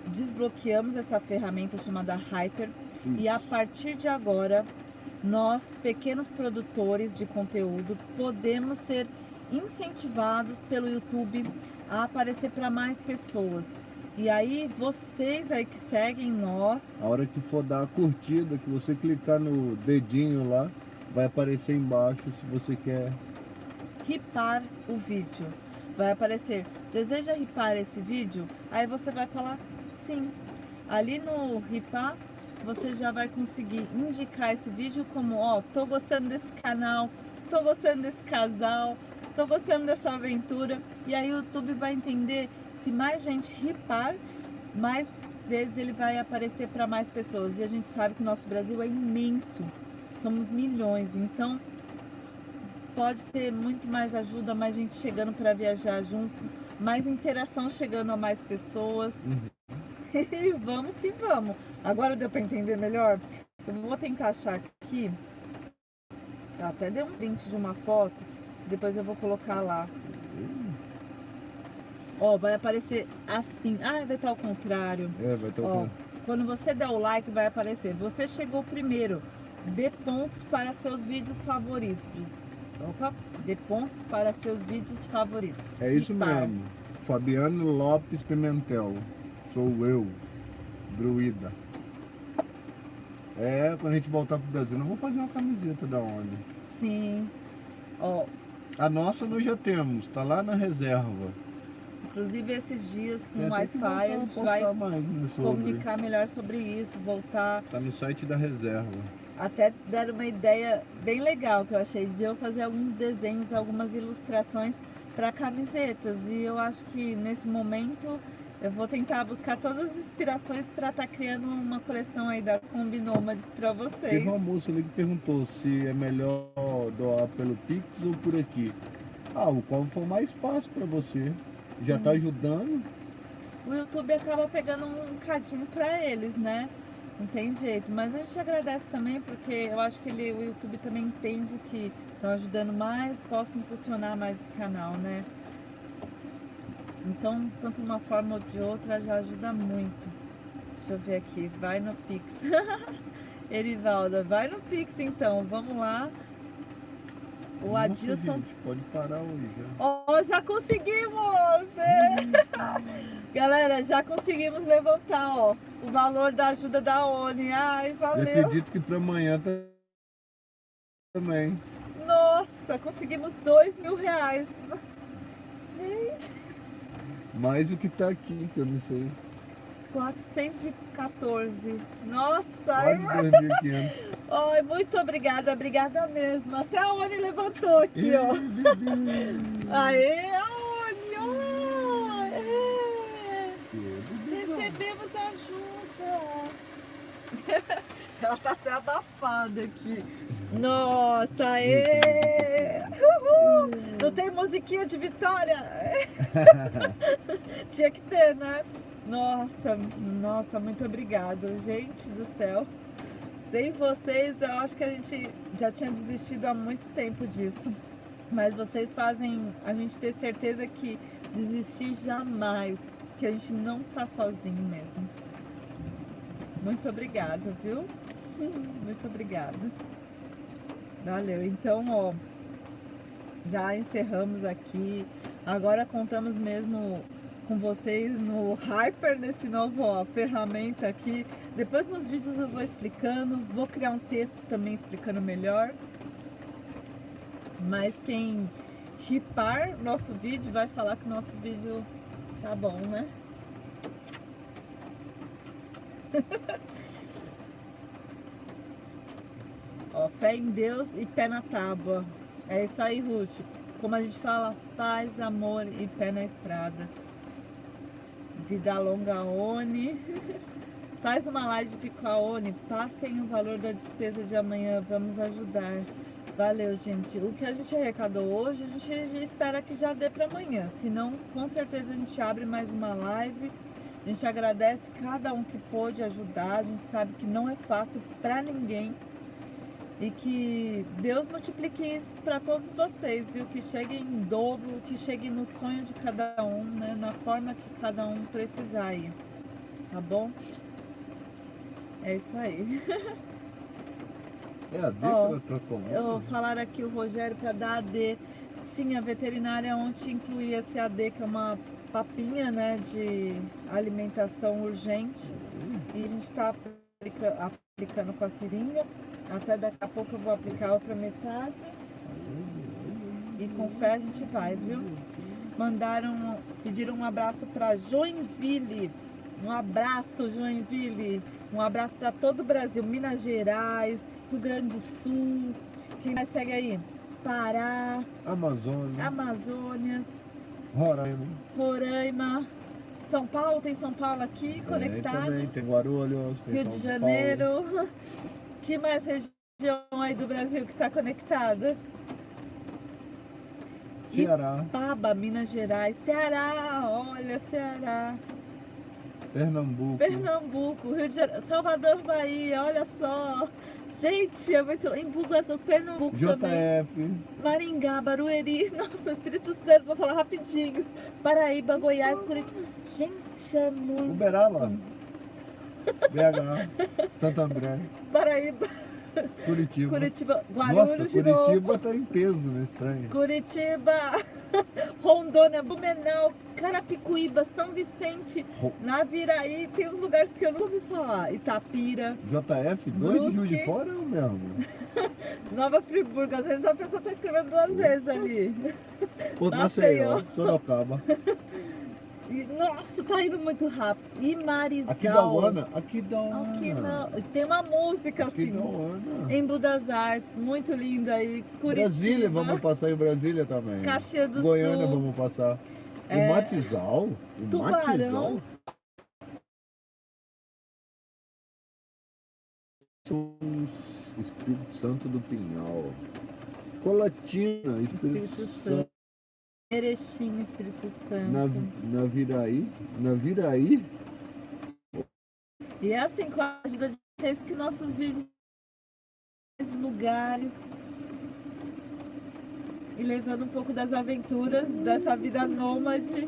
Desbloqueamos essa ferramenta chamada Hyper e a partir de agora nós, pequenos produtores de conteúdo, podemos ser incentivados pelo YouTube a aparecer para mais pessoas. E aí, vocês aí que seguem nós... A hora que for dar a curtida, que você clicar no dedinho lá, vai aparecer embaixo se você quer ripar o vídeo. Vai aparecer, deseja ripar esse vídeo? Aí você vai falar sim. Ali no ripar, você já vai conseguir indicar esse vídeo como, ó, tô gostando desse canal, tô gostando desse casal, tô gostando dessa aventura. E aí o YouTube vai entender, se mais gente ripar, mais vezes ele vai aparecer para mais pessoas. E a gente sabe que o nosso Brasil é imenso, somos milhões, então pode ter muito mais ajuda, mais gente chegando para viajar junto, mais interação chegando a mais pessoas. E vamos que vamos. Agora deu para entender melhor? Eu vou tentar achar aqui. Eu até dei um print de uma foto, depois eu vou colocar lá. Ó, vai aparecer assim. Ah, vai estar ao contrário. vai estar Ó, quando você der o like, vai aparecer. Você chegou primeiro. Dê pontos para seus vídeos favoritos. Opa, dê pontos para seus vídeos favoritos. É isso mesmo. Fabiano Lopes Pimentel. Sou eu, Druida. Quando a gente voltar pro Brasil, nós vamos fazer uma camiseta da Oni. Sim. Ó. A nossa nós já temos, tá lá na reserva. Inclusive esses dias com Tem Wi-Fi a gente vai comunicar melhor sobre isso, voltar. Tá no site da reserva. Até deram uma ideia bem legal que eu achei de eu fazer alguns desenhos, algumas ilustrações para camisetas. E eu acho que nesse momento eu vou tentar buscar todas as inspirações para estar criando uma coleção aí da Kombi Nômades para vocês. Teve uma moça ali que perguntou se é melhor doar pelo Pix ou por aqui. O qual for mais fácil para você. Sim. Já tá ajudando. O YouTube acaba pegando um cadinho para eles, né? Não tem jeito, mas a gente agradece também porque eu acho que o YouTube também entende que estão ajudando mais, posso impulsionar mais esse canal, né? Então, tanto de uma forma ou de outra já ajuda muito. Deixa eu ver aqui, vai no Pix. Erivalda, vai no Pix então, vamos lá. O Nossa, Adilson. gente, pode parar hoje. Ó, já conseguimos! Galera, já conseguimos levantar, ó, o valor da ajuda da ONI. Ai, Eu valeu! acredito que para amanhã também. Nossa, conseguimos R$ 2.000. Gente, Mais o que tá aqui, que eu não sei. 414. Nossa, Quase 2.500. ai, muito obrigada, obrigada mesmo. Até a ONI levantou aqui, ó. Aê, a ONI, ó. Recebemos ajuda. Ela tá até abafada aqui. Nossa, aê! Uhul! Não tem musiquinha de vitória? Tinha que ter, né? Nossa, muito obrigado, gente do céu. Sem vocês, eu acho que a gente já tinha desistido há muito tempo disso. Mas vocês fazem a gente ter certeza que desistir jamais, que a gente não tá sozinho mesmo. Muito obrigada, viu? Muito obrigada. Valeu. Então, ó, já encerramos aqui. Agora contamos mesmo com vocês no Hyper, nesse novo, ó, ferramenta aqui. Depois nos vídeos eu vou explicando. Vou criar um texto também explicando melhor. Mas quem ripar nosso vídeo vai falar que o nosso vídeo tá bom, né? Ó, fé em Deus e pé na tábua. É isso aí, Ruth. Como a gente fala, paz, amor e pé na estrada. Vida longa, ONI. Faz uma live com a ONI. Passem o valor da despesa de amanhã. Vamos ajudar. Valeu, gente. O que a gente arrecadou hoje, a gente espera que já dê para amanhã. Senão, com certeza a gente abre mais uma live. A gente agradece cada um que pôde ajudar. A gente sabe que não é fácil para ninguém. E que Deus multiplique isso para todos vocês, viu? Que chegue em dobro, que chegue no sonho de cada um, né? Na forma que cada um precisar aí. Tá bom? É isso aí. É a D Ó, que ela tá comendo? Eu vou falar aqui o Rogério para dar AD. Sim, a veterinária ontem incluía esse AD, que é uma papinha, né, de alimentação urgente. E a gente está aplicando com a seringa. Até daqui a pouco eu vou aplicar a outra metade. E com fé a gente vai, viu? Pediram um abraço para Joinville. Um abraço, Joinville. Um abraço para todo o Brasil, Minas Gerais, Rio Grande do Sul. Quem mais segue aí? Pará, Amazônias, Roraima. São Paulo, tem São Paulo aqui conectado. Também, tem Guarulhos, tem Rio São de Paulo. Janeiro. Que mais região aí do Brasil que está conectada? Ceará. Ipaba, Minas Gerais. Ceará, olha, Ceará. Pernambuco, Rio de Janeiro, Salvador, Bahia, olha só. Gente, é muito... Em Pernambuco também. JF. Maringá, Barueri, nossa, Espírito Santo, vou falar rapidinho. Paraíba, Goiás, Curitiba. Gente, é muito... Uberaba. BH. Santo André. Paraíba. Curitiba. Guarulhos. Nossa, de novo. Curitiba tá em peso nesse trem. Curitiba, Rondônia, Blumenau, Carapicuíba, São Vicente, Naviraí, tem uns lugares que eu não ouvi falar. Itapira. JF, 2 de Juiz de Fora é o mesmo. Nova Friburgo, às vezes a pessoa tá escrevendo 2 vezes ali. Maceió, Sorocaba. Nossa, tá indo muito rápido. E Marizal. Aqui da Ana. Tem uma música assim. Em Budas Artes, muito lindo aí. Curitiba. Brasília, vamos passar em Brasília também. Caxias do Goiânia, Sul. vamos passar. O Matizal? Tubarão. Espírito Santo do Pinhal. Colatina, Espírito Santo. Erechim, Espírito Santo. Naviraí. E é assim, com a ajuda de vocês, que nossos vídeos lugares e levando um pouco das aventuras dessa vida nômade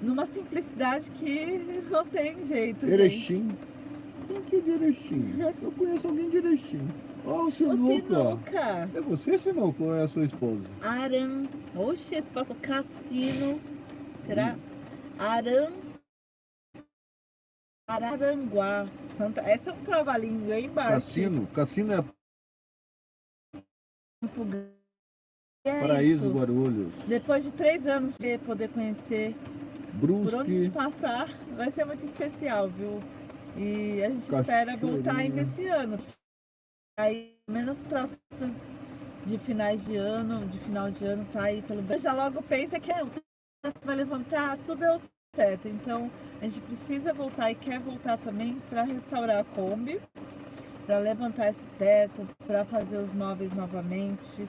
numa simplicidade que não tem jeito. Erechim. Quem que é de Erechim? Eu conheço alguém de Erechim. Ó, o O Sinuca. Sinuca. É você, Sinuca, ou é a sua esposa? Oxe, esse passou Cassino. Será? Hum. Araranguá. Santa. Essa é um trava-língua, hein, Bart? Cassino é Campo Grande. É Paraíso, isso. Guarulhos. Depois de 3 anos de poder conhecer por onde a gente Brusque, passar, vai ser muito especial, viu? E a gente espera voltar ainda esse ano. Aí, menos próximas de finais de ano, de final de ano, tá aí pelo Brasil. Já logo pensa que o teto vai levantar, tudo é o teto. Então, a gente precisa voltar e quer voltar também para restaurar a Kombi, para levantar esse teto, para fazer os móveis novamente.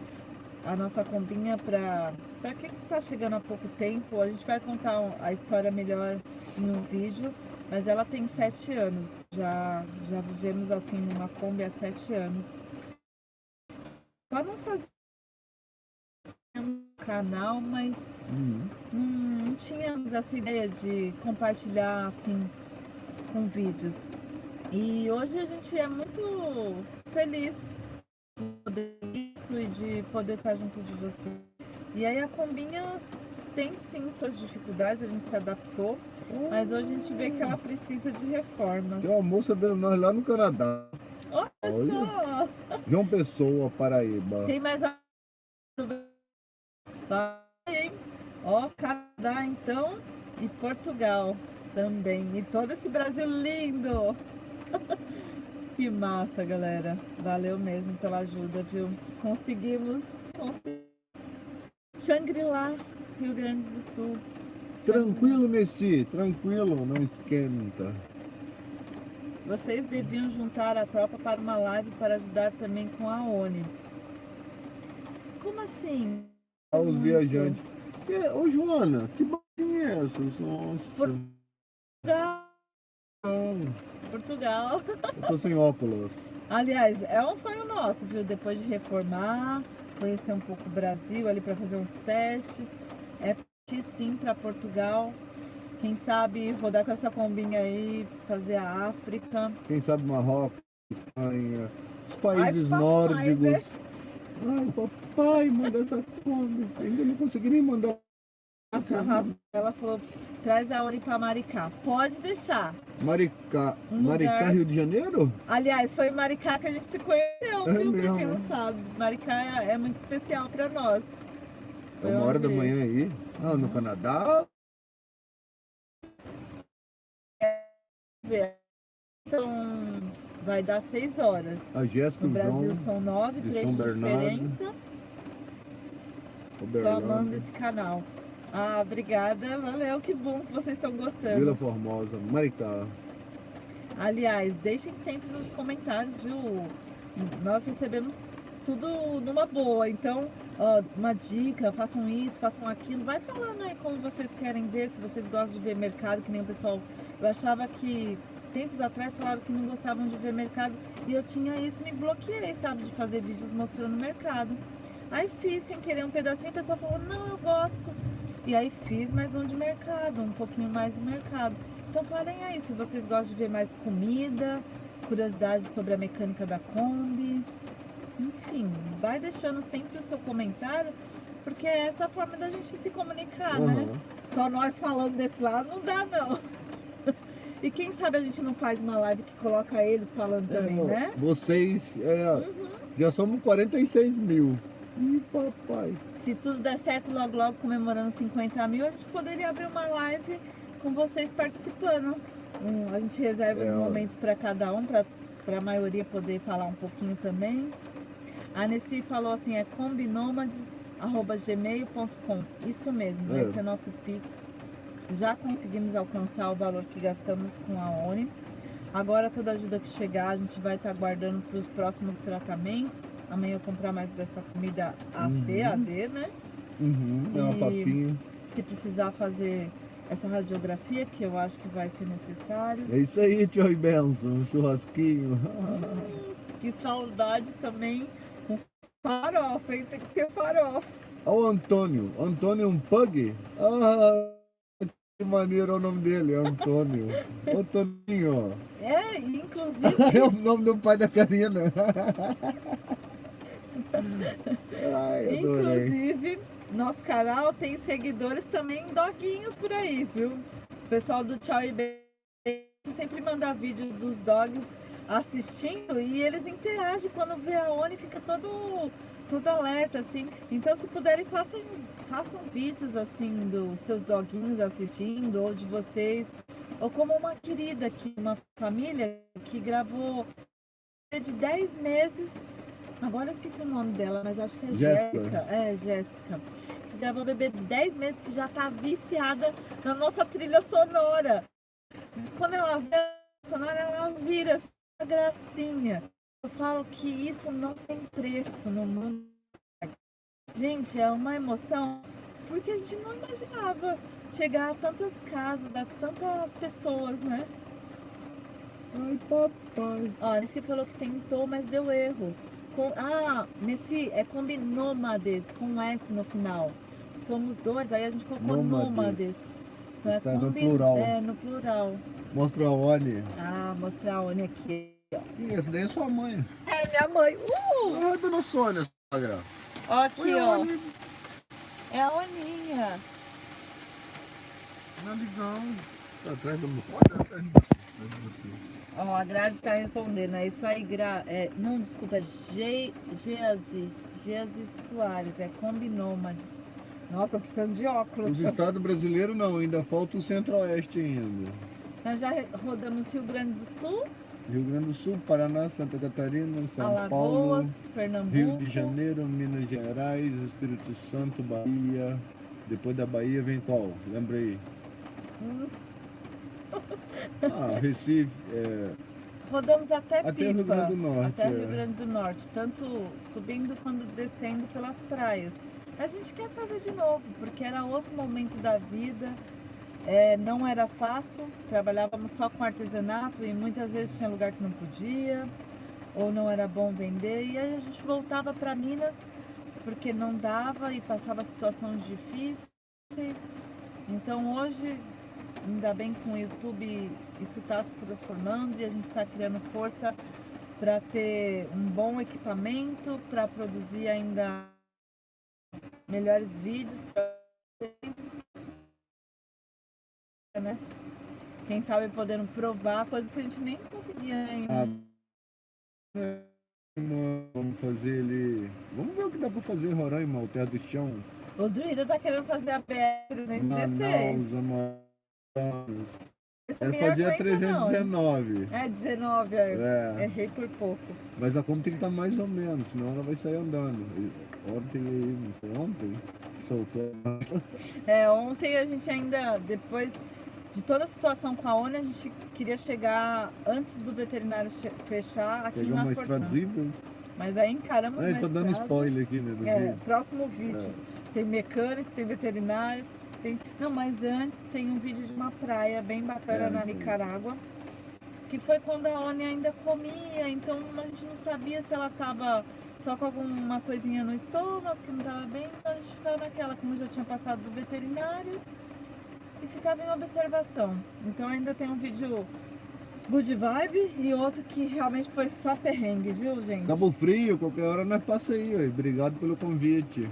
A nossa combinha para quem está chegando há pouco tempo, a gente vai contar a história melhor em um vídeo, mas ela tem 7 anos, já vivemos assim numa Kombi há 7 anos. Só não fazer um canal, mas não tínhamos essa ideia de compartilhar assim com vídeos. E hoje a gente é muito feliz poder isso e de poder estar junto de você. E aí a combinha tem sim suas dificuldades, a gente se adaptou, mas hoje a gente vê que ela precisa de reformas. tem uma moça vendo nós lá no Canadá. Olha só! João Pessoa, Paraíba. Tem mais a... Vai, hein? Ó, Canadá então e Portugal também. E todo esse Brasil lindo! Que massa, galera. Valeu mesmo pela ajuda, viu? Conseguimos. Shangri-La, Rio Grande do Sul. Tranquilo, Messi, tranquilo, não esquenta. Vocês deviam juntar a tropa para uma live para ajudar também com a ONI. Como assim? Aos viajantes. Ô, Joana, que barulho é essa? Nossa. Portugal. Eu tô sem óculos. Aliás, é um sonho nosso, viu? Depois de reformar, conhecer um pouco o Brasil ali para fazer uns testes. É partir sim para Portugal. Quem sabe rodar com essa combinha aí, fazer a África. Quem sabe Marrocos, Espanha, os países Ai, papai, nórdicos. né? Ai, papai, manda essa Kombi. Ainda não consegui nem mandar. Ela falou, traz a ONI para Maricá. Pode deixar. Maricá. Um Maricá, lugar- Rio de Janeiro? Aliás, foi em Maricá que a gente se conheceu, É viu? Pra quem mesmo? não sabe. Maricá é muito especial para nós. É 1h da onde- manhã aí. Ah, no Canadá? Vai dar 6 horas. A Jéssica, No o Brasil João, são 9, de 3 São de Bernardo, diferença. Tô amando Uberlândia, esse canal. Ah, obrigada. Valeu, que bom que vocês estão gostando. Vila Formosa, Maricá. Aliás, deixem sempre nos comentários, viu? Nós recebemos tudo numa boa. Então, ó, uma dica, façam isso, façam aquilo. Vai falando aí como vocês querem ver, se vocês gostam de ver mercado, que nem o pessoal. Eu achava que tempos atrás falaram que não gostavam de ver mercado. E eu tinha isso, me bloqueei, sabe, de fazer vídeos mostrando o mercado. Aí fiz sem querer um pedacinho, a pessoa falou, não, eu gosto. E aí fiz mais um de mercado, um pouquinho mais de mercado. Então falem aí se vocês gostam de ver mais comida, curiosidades sobre a mecânica da Kombi. Enfim, vai deixando sempre o seu comentário, porque é essa a forma da gente se comunicar, né? Aham. Só nós falando desse lado não dá, não. E quem sabe a gente não faz uma live que coloca eles falando também, ó, né? Vocês, já somos 46 mil. Ih, papai. Se tudo der certo, logo logo comemorando 50 mil, a gente poderia abrir uma live com vocês participando. A gente reserva os ó. momentos para cada um, para a maioria poder falar um pouquinho também. A Nessi falou assim, é combinomads@gmail.com. Isso mesmo, esse é nosso Pix. Já conseguimos alcançar o valor que gastamos com a ONI. Agora toda ajuda que chegar, a gente vai estar guardando para os próximos tratamentos. Amanhã eu comprar mais dessa comida AC, AD, né? É uma E- papinha. Se precisar fazer essa radiografia, que eu acho que vai ser necessário. É isso aí, tio e Benção, um churrasquinho. Que saudade também com farofa, hein? Tem que ter farofa. Ó o Antônio. Antônio é um pug? Ah, Que maneiro é o nome dele, é Antônio. Ô, Toninho. Inclusive, É o nome do pai da Karina. Ai, adorei. inclusive, nosso canal tem seguidores também, doguinhos por aí, viu? O pessoal do Tchau e Bem sempre manda vídeos dos dogs assistindo e eles interagem quando vê a Oni, fica todo alerta, assim. Então, se puderem, façam vídeos, assim, dos seus doguinhos assistindo, ou de vocês. Ou como uma querida aqui, uma família que gravou de 10 meses. Agora eu esqueci o nome dela, mas acho que é Jéssica. Jéssica. Que gravou bebê de 10 meses, que já tá viciada na nossa trilha sonora. Diz que quando ela vê a sonora, ela vira assim, uma gracinha. Eu falo que isso não tem preço no mundo. Gente, é uma emoção, porque a gente não imaginava chegar a tantas casas, a tantas pessoas, né? Ai, papai. Ó, nesse falou que tentou, mas deu erro. Nesse é Combinômades, com S no final. Somos dois, aí a gente colocou nômades. Então Está no plural. É, no plural. Mostra a Oni. Mostrar a Oni aqui, ó. E esse daí é sua mãe. É minha mãe. Ah, dona Sônia, sogra. Ó, aqui, Oi, ó. Oni. É a Oninha. Não é legal. Tá atrás do você. Ó, a Grazi tá respondendo. É isso aí, não, desculpa, é Geazi Soares, é Combinômades. Nossa, tô precisando de óculos. Os estados brasileiros não, ainda falta o centro-oeste ainda. Nós já rodamos Rio Grande do Sul, Rio Grande do Sul, Paraná, Santa Catarina, São Alagoas, Paulo, Pernambuco. Rio de Janeiro, Minas Gerais, Espírito Santo, Bahia. Depois da Bahia vem qual? Lembra aí? Recife. Rodamos até Até Pipa, Rio Grande do Norte. até Rio Grande do Norte, tanto subindo quanto descendo pelas praias. A gente quer fazer de novo, porque era outro momento da vida, não era fácil, trabalhávamos só com artesanato e muitas vezes tinha lugar que não podia, ou não era bom vender, e aí a gente voltava para Minas, porque não dava e passava situações difíceis. Então hoje, ainda bem com o YouTube, isso está se transformando e a gente está criando força para ter um bom equipamento, para produzir ainda melhores vídeos para vocês, né? Quem sabe podendo provar coisas que a gente nem conseguia ainda. Vamos fazer ele. Vamos ver o que dá pra fazer em Roraima, o Terra do Chão. O Druida tá querendo fazer a BR-316. Manaus, Amazonas. Ele fazia 319. É 19, errei por pouco. Mas a Kombi tem que estar mais ou menos, senão ela vai sair andando. Ontem aí, não foi ontem? Soltou. Ontem a gente ainda, depois de toda a situação com a ONU, a gente queria chegar antes do veterinário fechar aqui Pegou na uma estrada Fortuna. horrível. Mas aí encaramos mais Tá dando spoiler aqui, né? Do vídeo. Próximo vídeo. Tem mecânico, tem veterinário. Não, mas antes tem um vídeo de uma praia bem bacana na Nicarágua, que foi quando a Oni ainda comia, então a gente não sabia se ela tava só com alguma coisinha no estômago, que não tava bem, então a gente ficava naquela, como já tinha passado do veterinário, e ficava em observação. Então ainda tem um vídeo good vibe e outro que realmente foi só perrengue, viu, gente? Cabo Frio, qualquer hora nós passa aí, ué. Obrigado pelo convite.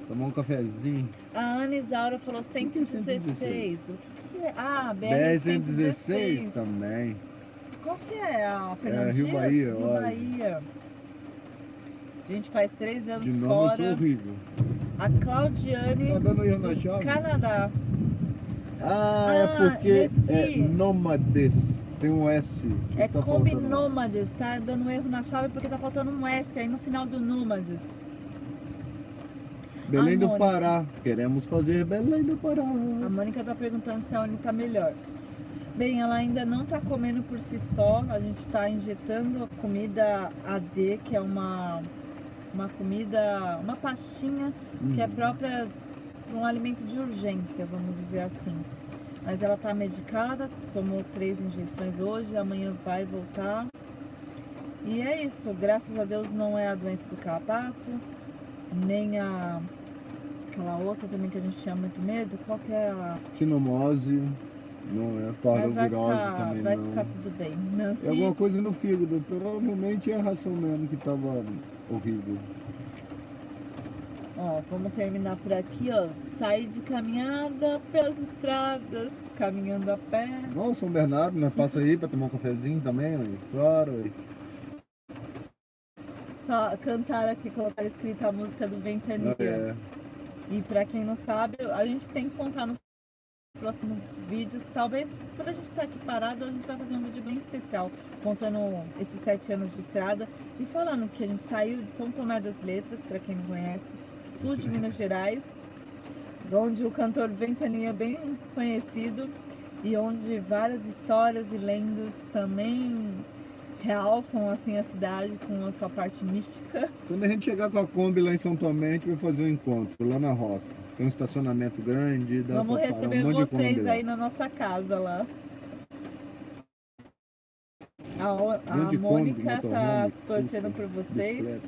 Tomar um cafezinho. A Ana Isaura falou 116. O que é? BR-116 também. Qual que é a Fernando Rio Dias? Bahia, Rio Bahia. A gente faz 3 anos de nome fora. eu sou horrível. A Claudiane, Tá dando erro na chave? Canadá. É porque é nômades. Tem um S. É tá Combinômades, tá dando erro na chave porque tá faltando um S aí no final do Nômades. Belém do Pará. Queremos fazer Belém do Pará. A Mônica tá perguntando se a Oni tá melhor. Bem, ela ainda não tá comendo por si só. A gente tá injetando a comida AD, que é uma comida, uma pastinha que é própria para um alimento de urgência, vamos dizer assim. Mas ela tá medicada, tomou 3 injeções hoje, amanhã vai voltar. E é isso, graças a Deus não é a doença do carrapato, nem a aquela outra também que a gente tinha muito medo. Qual que é a... Sinomose, não é. Parvovirose também vai não. ficar tudo bem. É Nancy, alguma coisa no fígado, provavelmente é a ração mesmo que tava horrível. ó, vamos terminar por aqui, ó. Sair de caminhada pelas estradas, caminhando a pé. Ó, o São Bernardo, né? Passa aí pra tomar um cafezinho também, ué. Claro, ué. Cantar aqui, colocar escrito a música do Ventania. É. E pra quem não sabe, a gente tem que contar nos próximos vídeos. Talvez por a gente estar aqui parado, a gente vai fazer um vídeo bem especial, contando esses 7 anos de estrada e falando que a gente saiu de São Tomé das Letras, pra quem não conhece, sul de Minas Gerais, onde o cantor Ventania é bem conhecido e onde várias histórias e lendas também realçam assim a cidade com a sua parte mística. Quando a gente chegar com a Kombi lá em São Tomé, a gente vai fazer um encontro lá na roça. Tem um estacionamento grande, dá Vamos pra parar receber um monte de Kombi vocês lá. aí na nossa casa lá. A Monte de Kombi, Mônica tá motorhome, torcendo Fusca, por vocês. bicicleta.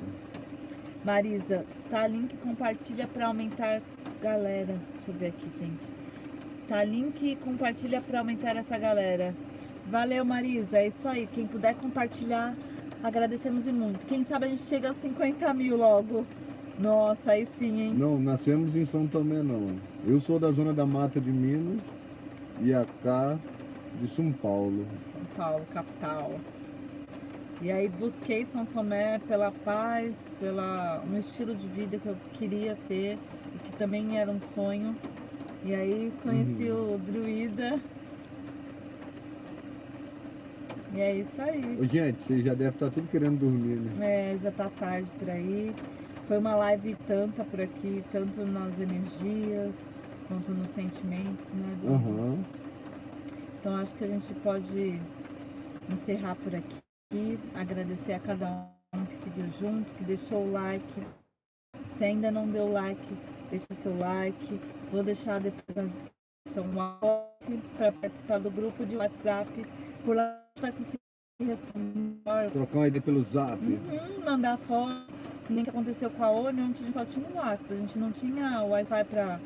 Marisa, tá link, compartilha para aumentar. Galera, deixa eu ver aqui, gente. Tá link, compartilha para aumentar essa galera. Valeu, Marisa, é isso aí. Quem puder compartilhar, agradecemos e muito. Quem sabe a gente chega a 50 mil logo. Nossa, aí sim, hein? Não, nascemos em São Tomé não. Eu sou da zona da Mata de Minas e a Cá de São Paulo. São Paulo, capital. E aí busquei São Tomé pela paz, pela um estilo de vida que eu queria ter e que também era um sonho. E aí conheci o Druida. E é isso aí. Ô, gente, vocês já devem estar tudo querendo dormir, né? É, já tá tarde por aí. Foi uma live tanta por aqui, tanto nas energias quanto nos sentimentos, né? Aham. Então acho que a gente pode encerrar por aqui, agradecer a cada um que seguiu junto, que deixou o like. Se ainda não deu like, deixa seu like. Vou deixar depois na descrição um para participar do grupo de WhatsApp. Por lá a gente vai conseguir responder. Trocar uma ideia pelo Zap. Mandar foto. Nem que aconteceu com a ONU, a gente só tinha o WhatsApp, a gente não tinha o Wi-Fi para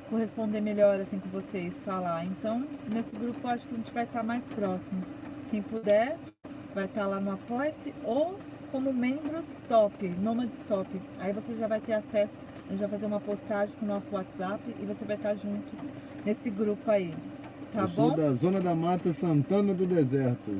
corresponder melhor assim com vocês, falar. Então, nesse grupo eu acho que a gente vai estar mais próximo. Quem puder, vai estar lá no Apoia-se ou como membros top, Nômades Top. Aí você já vai ter acesso, a gente vai fazer uma postagem com o nosso WhatsApp e você vai estar junto nesse grupo aí. Tá Eu bom? sou da Zona da Mata Santana do Deserto.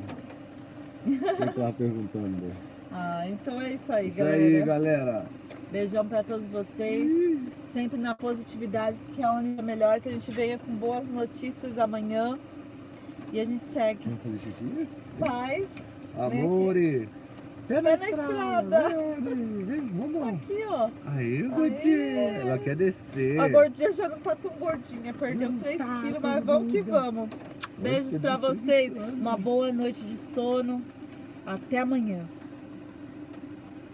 Quem tava perguntando? Ah, então é isso aí, Isso galera. aí, galera. Beijão pra todos vocês. Sempre na positividade, que é a única melhor, que a gente venha com boas notícias amanhã. E a gente segue. Vamos fazer xixi? Paz. Amore. Pé na estrada. Vem, vamos. Aqui, ó. Aí, gordinha. Ela quer descer. A gordinha já não tá tão gordinha. Perdeu 3 quilos, mas vamos que vamos. Beijos pra vocês. Uma boa noite de sono. Até amanhã.